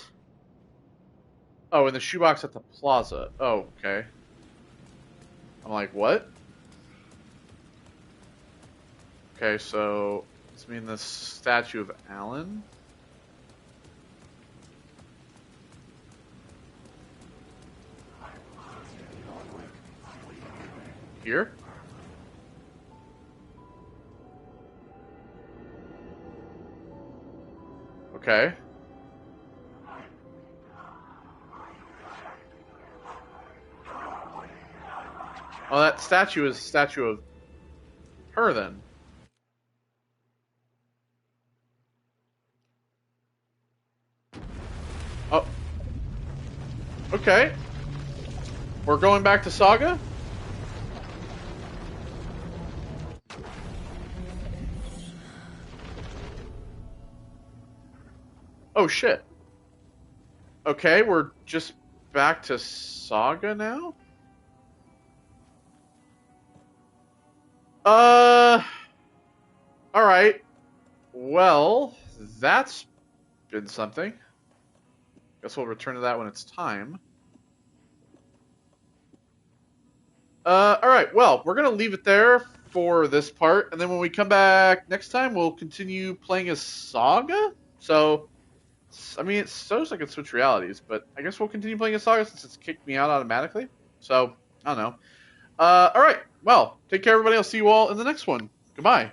Oh, in the shoebox at the plaza. Oh, okay. I'm like, what? Okay, so... Does it mean the statue of Alan? Here? Okay. Oh, that statue is a statue of her then. Oh. Okay. We're going back to Saga? Oh shit. Okay, we're just back to Saga now? Alright. Well, that's been something. Guess we'll return to that when it's time. Alright, well, we're gonna leave it there for this part, and then when we come back next time, we'll continue playing as Saga? So, I mean, it shows like it switched realities, but I guess we'll continue playing as Saga since it's kicked me out automatically. So, I don't know. Alright, well, take care everybody, I'll see you all in the next one. Goodbye.